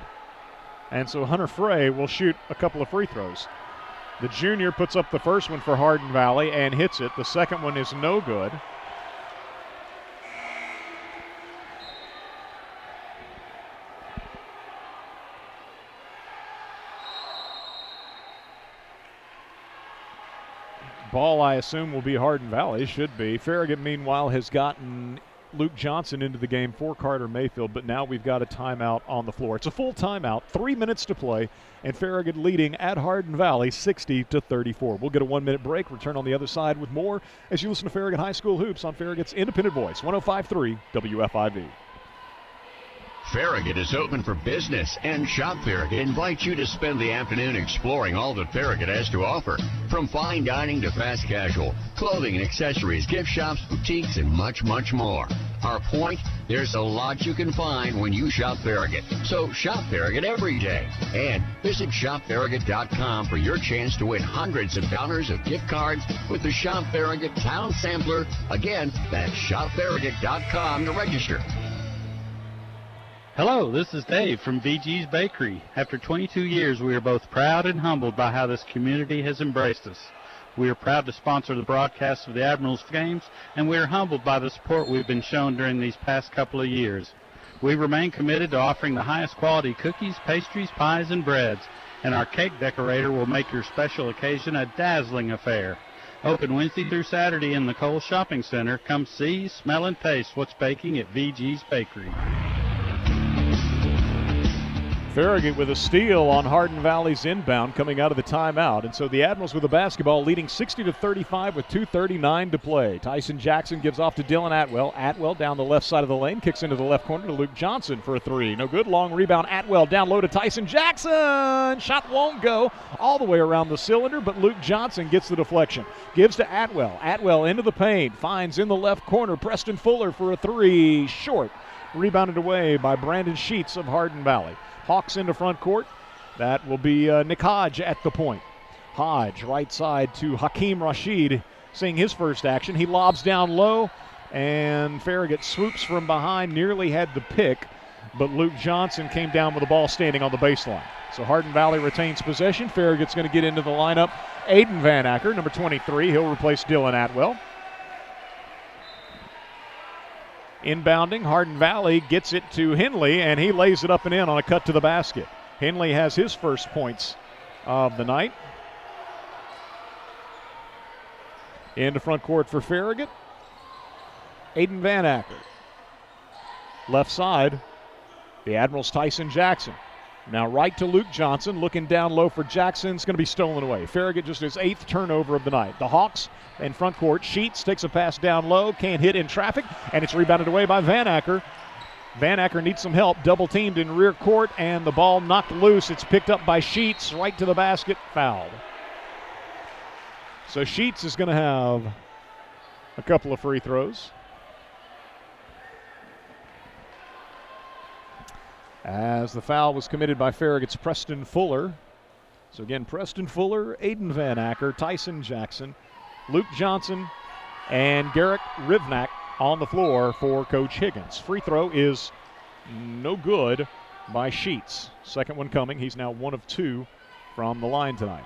And so Hunter Frey will shoot a couple of free throws. The junior puts up the first one for Hardin Valley and hits it. The second one is no good. Ball, I assume, will be Hardin Valley. Should be. Farragut, meanwhile, has gotten Luke Johnson into the game for Carter Mayfield, but now we've got a timeout on the floor. It's a full timeout, 3 minutes to play, and Farragut leading at Hardin Valley 60-34. We'll get a 1-minute break, return on the other side with more as you listen to Farragut High School Hoops on Farragut's independent voice, 105.3 WFIV. Farragut is open for business, and Shop Farragut invites you to spend the afternoon exploring all that Farragut has to offer. From fine dining to fast casual, clothing and accessories, gift shops, boutiques, and much, much more. Our point, there's a lot you can find when you shop Farragut. So shop Farragut every day. And visit shopfarragut.com for your chance to win hundreds of dollars of gift cards with the Shop Farragut Town Sampler. Again, that's shopfarragut.com to register. Hello, this is Dave from VG's Bakery. After 22 years, we are both proud and humbled by how this community has embraced us. We are proud to sponsor the broadcast of the Admirals games, and we are humbled by the support we've been shown during these past couple of years. We remain committed to offering the highest quality cookies, pastries, pies, and breads, and our cake decorator will make your special occasion a dazzling affair. Open Wednesday through Saturday in the Cole Shopping Center. Come see, smell, and taste what's baking at VG's Bakery. Farragut with a steal on Hardin Valley's inbound coming out of the timeout. And so the Admirals with the basketball leading 60-35 with 2:39 to play. Tyson Jackson gives off to Dylan Atwell. Atwell down the left side of the lane, kicks into the left corner to Luke Johnson for a three. No good. Long rebound. Atwell down low to Tyson Jackson. Shot won't go all the way around the cylinder, but Luke Johnson gets the deflection. Gives to Atwell. Atwell into the paint. Finds in the left corner Preston Fuller for a three. Short. Rebounded away by Brandon Sheets of Hardin Valley. Hawks into front court. That will be Nick Hodge at the point. Hodge right side to Hakeem Rashid, seeing his first action. He lobs down low, and Farragut swoops from behind, nearly had the pick, but Luke Johnson came down with the ball standing on the baseline. So Hardin Valley retains possession. Farragut's going to get into the lineup. Aiden Van Acker, number 23. He'll replace Dylan Atwell. Inbounding, Hardin Valley gets it to Henley, and he lays it up and in on a cut to the basket. Henley has his first points of the night. Into front court for Farragut. Aiden Van Acker. Left side, the Admirals' Tyson Jackson. Now right to Luke Johnson, looking down low for Jackson. It's going to be stolen away. Farragut just his 8th turnover of the night. The Hawks in front court. Sheets takes a pass down low, can't hit in traffic, and it's rebounded away by Van Acker. Van Acker needs some help, double teamed in rear court, and the ball knocked loose. It's picked up by Sheets, right to the basket, fouled. So Sheets is going to have a couple of free throws. As the foul was committed by Farragut's Preston Fuller. So again, Preston Fuller, Aiden Van Acker, Tyson Jackson, Luke Johnson, and Garrick Rivnak on the floor for Coach Higgins. Free throw is no good by Sheets. Second one coming. He's now 1 of 2 from the line tonight.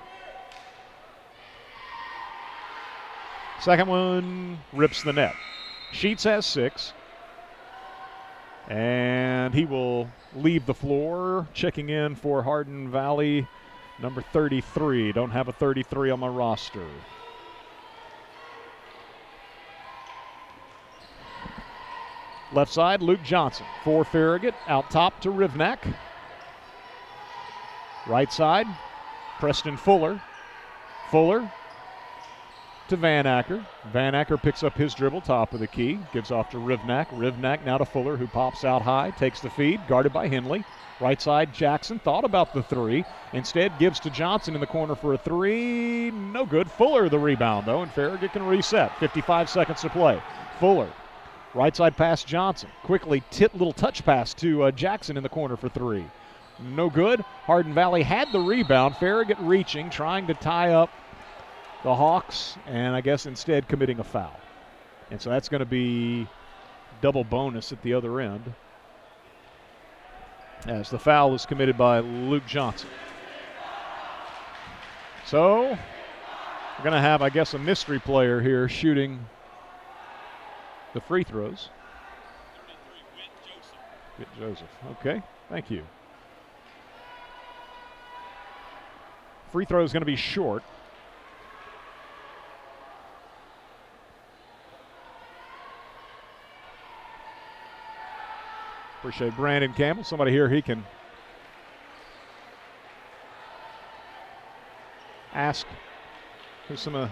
Second one rips the net. Sheets has 6. And he will leave the floor. Checking in for Hardin Valley, number 33. Don't have a 33 on my roster. Left side, Luke Johnson for Farragut. Out top to Rivnak. Right side, Preston Fuller. Fuller to Van Acker. Van Acker picks up his dribble, top of the key, gives off to Rivnak. Rivnak now to Fuller, who pops out high, takes the feed, guarded by Henley. Right side, Jackson thought about the three. Instead, gives to Johnson in the corner for a three. No good. Fuller the rebound, though, and Farragut can reset. 55 seconds to play. Fuller, right side pass Johnson. Quickly, little touch pass to Jackson in the corner for three. No good. Hardin Valley had the rebound. Farragut reaching, trying to tie up the Hawks, and I guess instead committing a foul. And so that's going to be double bonus at the other end, as the foul was committed by Luke Johnson. So we're going to have, I guess, a mystery player here shooting the free throws. Whit Joseph. Okay, thank you. Free throw is going to be short. Appreciate Brandon Campbell. Somebody here he can ask who some of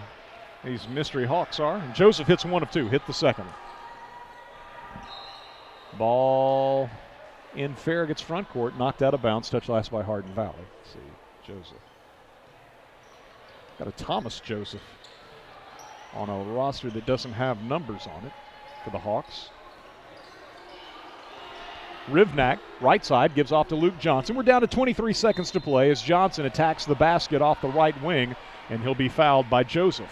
these mystery Hawks are. And Joseph hits one of two, hit the second. Ball in Farragut's front court, knocked out of bounds, touched last by Hardin Valley. Let's see, Joseph. Got a Thomas Joseph on a roster that doesn't have numbers on it for the Hawks. Rivnak, right side, gives off to Luke Johnson. We're down to 23 seconds to play as Johnson attacks the basket off the right wing, and he'll be fouled by Joseph.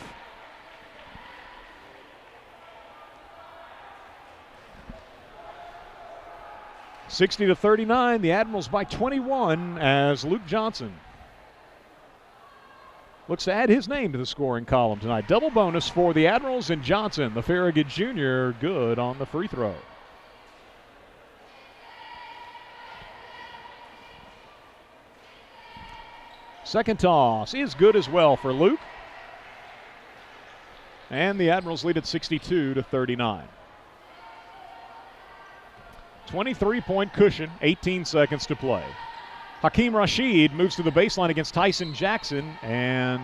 (60-39), the Admirals by 21 as Luke Johnson looks to add his name to the scoring column tonight. Double bonus for the Admirals and Johnson, the Farragut Jr., good on the free throw. Second toss is good as well for Luke. And the Admirals lead at 62-39. 23-point cushion, 18 seconds to play. Hakeem Rashid moves to the baseline against Tyson Jackson, and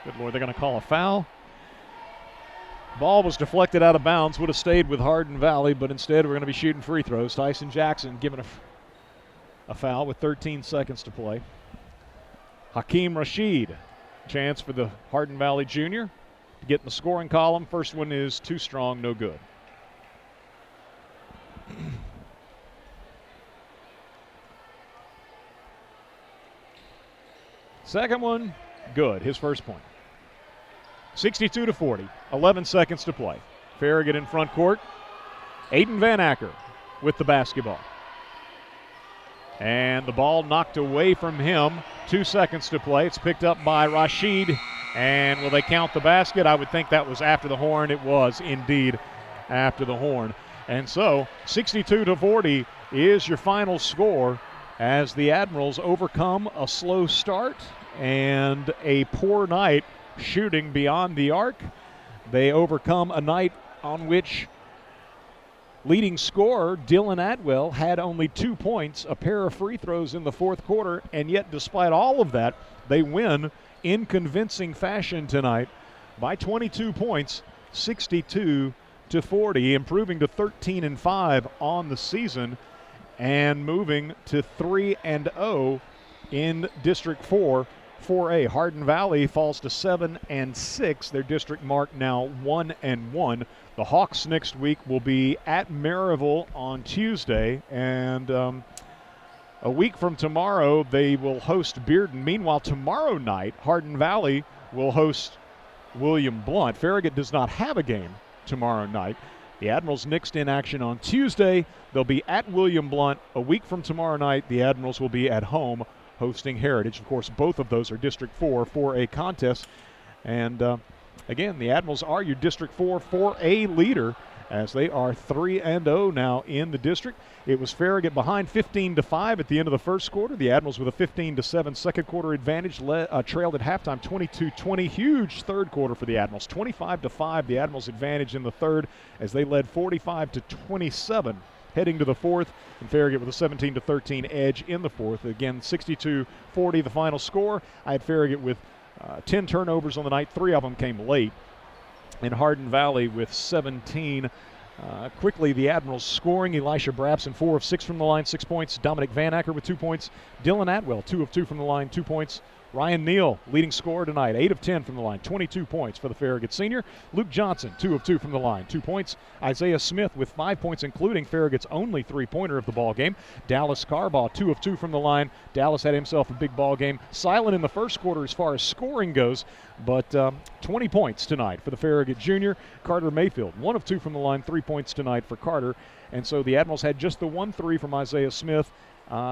good Lord, they're going to call a foul. Ball was deflected out of bounds, would have stayed with Hardin Valley, but instead we're going to be shooting free throws. Tyson Jackson given a foul with 13 seconds to play. Hakeem Rashid, chance for the Hardin Valley Jr. to get in the scoring column. First one is too strong, no good. Second one, good, his first point. 62-40, 11 seconds to play. Farragut in front court. Aiden Van Acker with the basketball. And the ball knocked away from him. 2 seconds to play. It's picked up by Rashid. And will they count the basket? I would think that was after the horn. It was indeed after the horn. And so 62-40 is your final score as the Admirals overcome a slow start and a poor night shooting beyond the arc. They overcome a night on which leading scorer Dylan Atwell had only 2 points, a pair of free throws in the fourth quarter, and yet despite all of that, they win in convincing fashion tonight by 22 points, 62-40, improving to 13-5 on the season and moving to 3-0 in District 4. 4A. Hardin Valley falls to 7-6. Their district mark now 1-1. The Hawks next week will be at Maryville on Tuesday, and a week from tomorrow they will host Bearden. Meanwhile, tomorrow night, Hardin Valley will host William Blount. Farragut does not have a game tomorrow night. The Admirals next in action on Tuesday. They'll be at William Blount. A week from tomorrow night, the Admirals will be at home hosting Heritage. Of course, both of those are District 4 4A contests. And again, the Admirals are your District 4 4A leader as they are 3-0 now in the district. It was Farragut behind 15-5 at the end of the first quarter. The Admirals with a 15-7 second quarter advantage, trailed at halftime 22-20. Huge third quarter for the Admirals. 25-5, the Admirals advantage in the third as they led 45-27. Heading to the fourth, and Farragut with a 17-13 edge in the fourth. Again, 62-40 the final score. I had Farragut with 10 turnovers on the night. 3 of them came late. And Hardin Valley with 17. Quickly, the Admirals scoring. Elisha Brabson, 4 of 6 from the line, 6 points. Dominic Van Acker with 2 points. Dylan Atwell, 2 of 2 from the line, 2 points. Ryan Neal, leading scorer tonight, 8 of 10 from the line, 22 points for the Farragut senior. Luke Johnson, 2 of 2 from the line, 2 points. Isaiah Smith with 5 points, including Farragut's only three-pointer of the ball game. Dallas Carbaugh, 2 of 2 from the line. Dallas had himself a big ball game. Silent in the first quarter as far as scoring goes, but 20 points tonight for the Farragut junior. Carter Mayfield, 1 of 2 from the line, 3 points tonight for Carter. And so the Admirals had just the 1 3 from Isaiah Smith.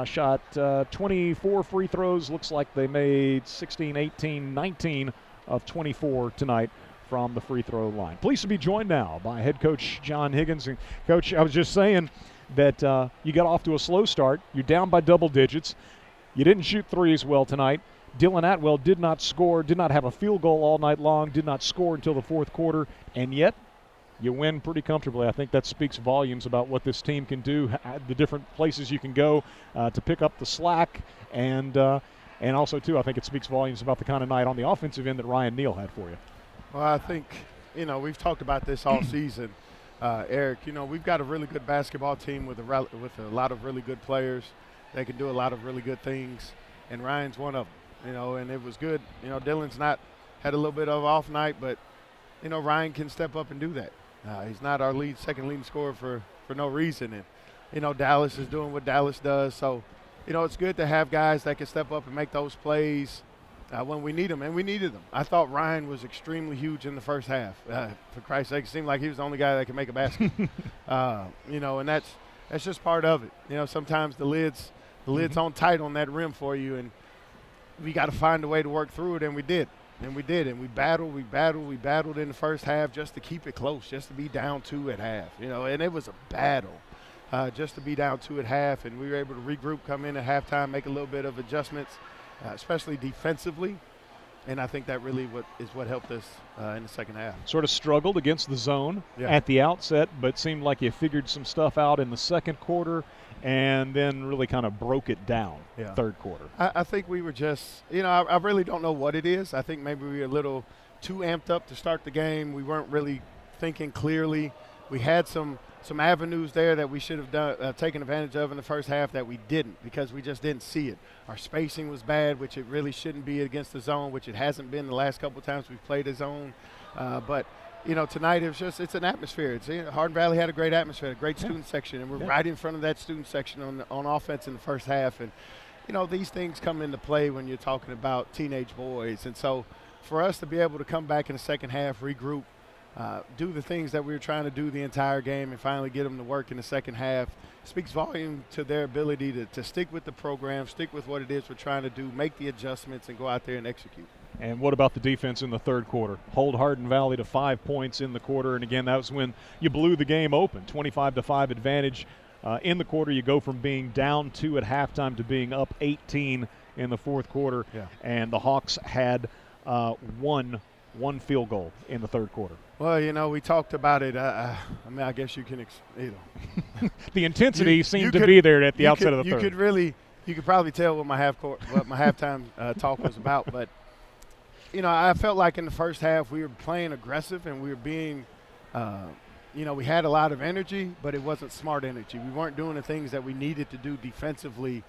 Shot 24 free throws. Looks like they made 16, 18, 19 of 24 tonight from the free throw line. Pleased to be joined now by head coach John Higgins. And Coach, I was just saying that you got off to a slow start. You're down by double digits. You didn't shoot threes well tonight. Dylan Atwell did not score, did not have a field goal all night long, did not score until the fourth quarter, and yet you win pretty comfortably. I think that speaks volumes about what this team can do, the different places you can go to pick up the slack, and also, too, I think it speaks volumes about the kind of night on the offensive end that Ryan Neal had for you. Well, I think, we've talked about this all season, Eric. We've got a really good basketball team with a lot of really good players. They can do a lot of really good things, and Ryan's one of them, and it was good. Dylan's had a little bit of an off night, but, Ryan can step up and do that. He's not our second leading scorer for no reason. And, Dallas is doing what Dallas does. So, it's good to have guys that can step up and make those plays when we need them. And we needed them. I thought Ryan was extremely huge in the first half. For Christ's sake, it seemed like he was the only guy that could make a basket. And that's just part of it. Sometimes the lid's on tight on that rim for you, and we got to find a way to work through it, and we did. And we battled in the first half just to keep it close, just to be down 2 at half, and it was a battle just to be down 2 at half, and we were able to regroup, come in at halftime, make a little bit of adjustments, especially defensively, and I think that really is what helped us in the second half. Sort of struggled against the zone at the outset, but seemed like you figured some stuff out in the second quarter, and then really kind of broke it down third quarter. I think we were just, I really don't know what it is. I think maybe we were a little too amped up to start the game. We weren't really thinking clearly. We had some avenues there that we should have taken advantage of in the first half that we didn't, because we just didn't see it. Our spacing was bad, which it really shouldn't be against the zone, which it hasn't been the last couple of times we've played a zone. But tonight it's an atmosphere. Hardin Valley had a great atmosphere, a great student section, and we're right in front of that student section on offense in the first half. And, these things come into play when you're talking about teenage boys. And so for us to be able to come back in the second half, regroup, do the things that we were trying to do the entire game and finally get them to work in the second half speaks volume to their ability to stick with the program, stick with what it is we're trying to do, make the adjustments, and go out there and execute. And what about the defense in the third quarter? Hold Hardin Valley to 5 points in the quarter, and again, that was when you blew the game open, 25-5 advantage. In the quarter, you go from being down 2 at halftime to being up 18 in the fourth quarter, and the Hawks had one field goal in the third quarter. Well, we talked about it. I guess you can, the intensity seemed to be there at the outset of the third. You could probably tell what my halftime talk was about. But, I felt like in the first half we were playing aggressive and we were being, we had a lot of energy, but it wasn't smart energy. We weren't doing the things that we needed to do defensively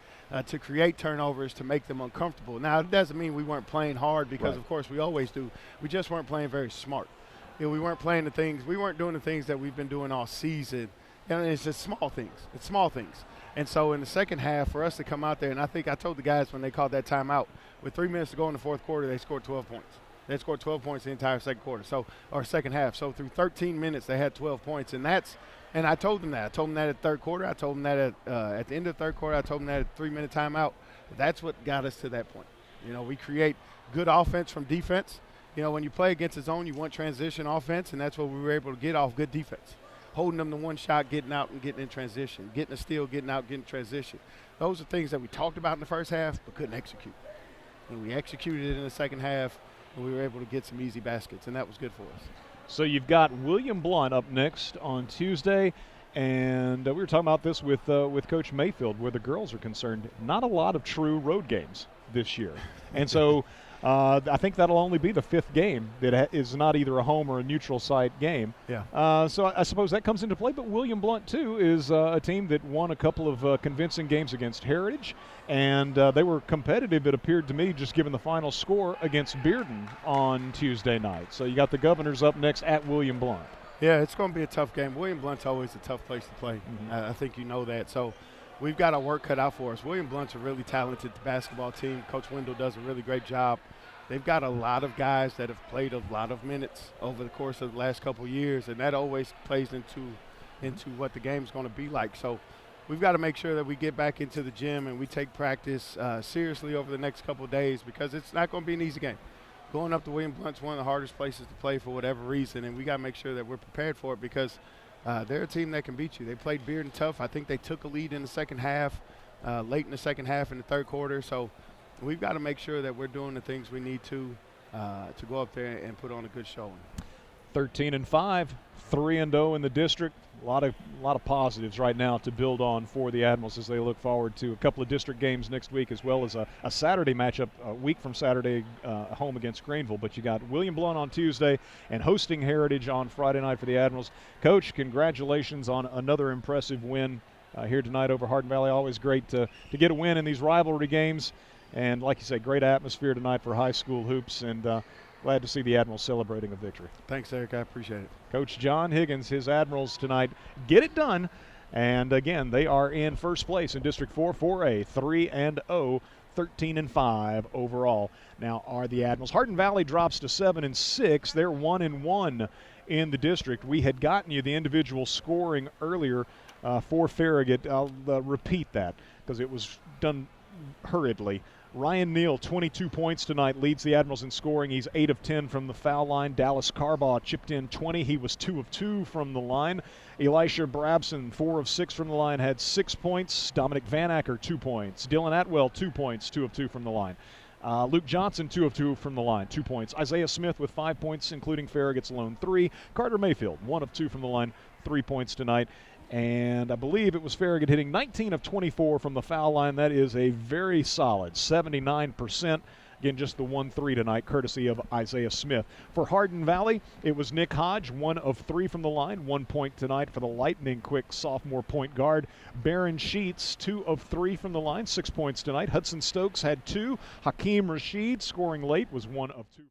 to create turnovers, to make them uncomfortable. Now, it doesn't mean we weren't playing hard, because, of course, we always do. We just weren't playing very smart. We weren't doing the things that we've been doing all season. And it's just small things. It's small things. And so in the second half, for us to come out there, and I think I told the guys when they called that timeout, with 3 minutes to go in the fourth quarter, they scored 12 points. They scored 12 points the entire second half. So through 13 minutes, they had 12 points. And I told them that. I told them that at the third quarter. I told them that at the end of the third quarter. I told them that at the 3-minute timeout. That's what got us to that point. We create good offense from defense. When you play against the zone, you want transition offense, and that's what we were able to get off good defense. Holding them to one shot, getting out and getting in transition, getting a steal, getting out, getting transition. Those are things that we talked about in the first half but couldn't execute. And we executed it in the second half, and we were able to get some easy baskets, and that was good for us. So you've got William Blunt up next on Tuesday, and we were talking about this with Coach Mayfield, where the girls are concerned. Not a lot of true road games this year. And so I think that'll only be the 5th game that is not either a home or a neutral site game. Yeah. So I suppose that comes into play. But William Blount, too, is a team that won a couple of convincing games against Heritage, and they were competitive, it appeared to me, just given the final score against Bearden on Tuesday night. So you got the Governors up next at William Blount. Yeah, it's going to be a tough game. William Blount's always a tough place to play. Mm-hmm. I think you know that. So we've got our work cut out for us. William Blount's a really talented basketball team. Coach Wendell does a really great job. They've got a lot of guys that have played a lot of minutes over the course of the last couple of years, and that always plays into what the game's going to be like. So we've got to make sure that we get back into the gym and we take practice seriously over the next couple of days, because it's not going to be an easy game. Going up to William Blount's one of the hardest places to play for whatever reason, and we got to make sure that we're prepared for it, because they're a team that can beat you. They played Bearden tough. I think they took a lead in the second half, late in the second half in the third quarter. So we've got to make sure that we're doing the things we need to go up there and put on a good showing. 13-5, 3-0 in the district. A lot of positives right now to build on for the Admirals as they look forward to a couple of district games next week, as well as a Saturday matchup a week from Saturday, home against Greenville. But you got William Blount on Tuesday and hosting Heritage on Friday night for the Admirals. Coach, congratulations on another impressive win here tonight over Hardin Valley. Always great to get a win in these rivalry games. And like you say, great atmosphere tonight for high school hoops, and glad to see the Admirals celebrating a victory. Thanks, Eric. I appreciate it. Coach John Higgins, his Admirals tonight get it done. And again, they are in first place in District 4, 4A, 3-0, 13-5 overall. Now are the Admirals. Hardin Valley drops to 7-6. They're 1-1 in the district. We had gotten you the individual scoring earlier for Farragut. I'll repeat that because it was done hurriedly. Ryan Neal, 22 points tonight, leads the Admirals in scoring. He's 8 of 10 from the foul line. Dallas Carbaugh chipped in 20. He was 2 of 2 from the line. Elisha Brabson, 4 of 6 from the line, had 6 points. Dominic Van Acker, 2 points. Dylan Atwell, 2 points, 2 of 2 from the line. Luke Johnson, 2 of 2 from the line, 2 points. Isaiah Smith with 5 points, including Farragut's lone 3. Carter Mayfield, 1 of 2 from the line, 3 points tonight. And I believe it was Farragut hitting 19 of 24 from the foul line. That is a very solid 79%. Again, just the 1-3 tonight, courtesy of Isaiah Smith. For Hardin Valley, it was Nick Hodge, 1 of 3 from the line, 1 point tonight for the lightning quick sophomore point guard. Barron Sheets, 2 of 3 from the line, 6 points tonight. Hudson Stokes had 2. Hakeem Rashid, scoring late, was 1 of 2.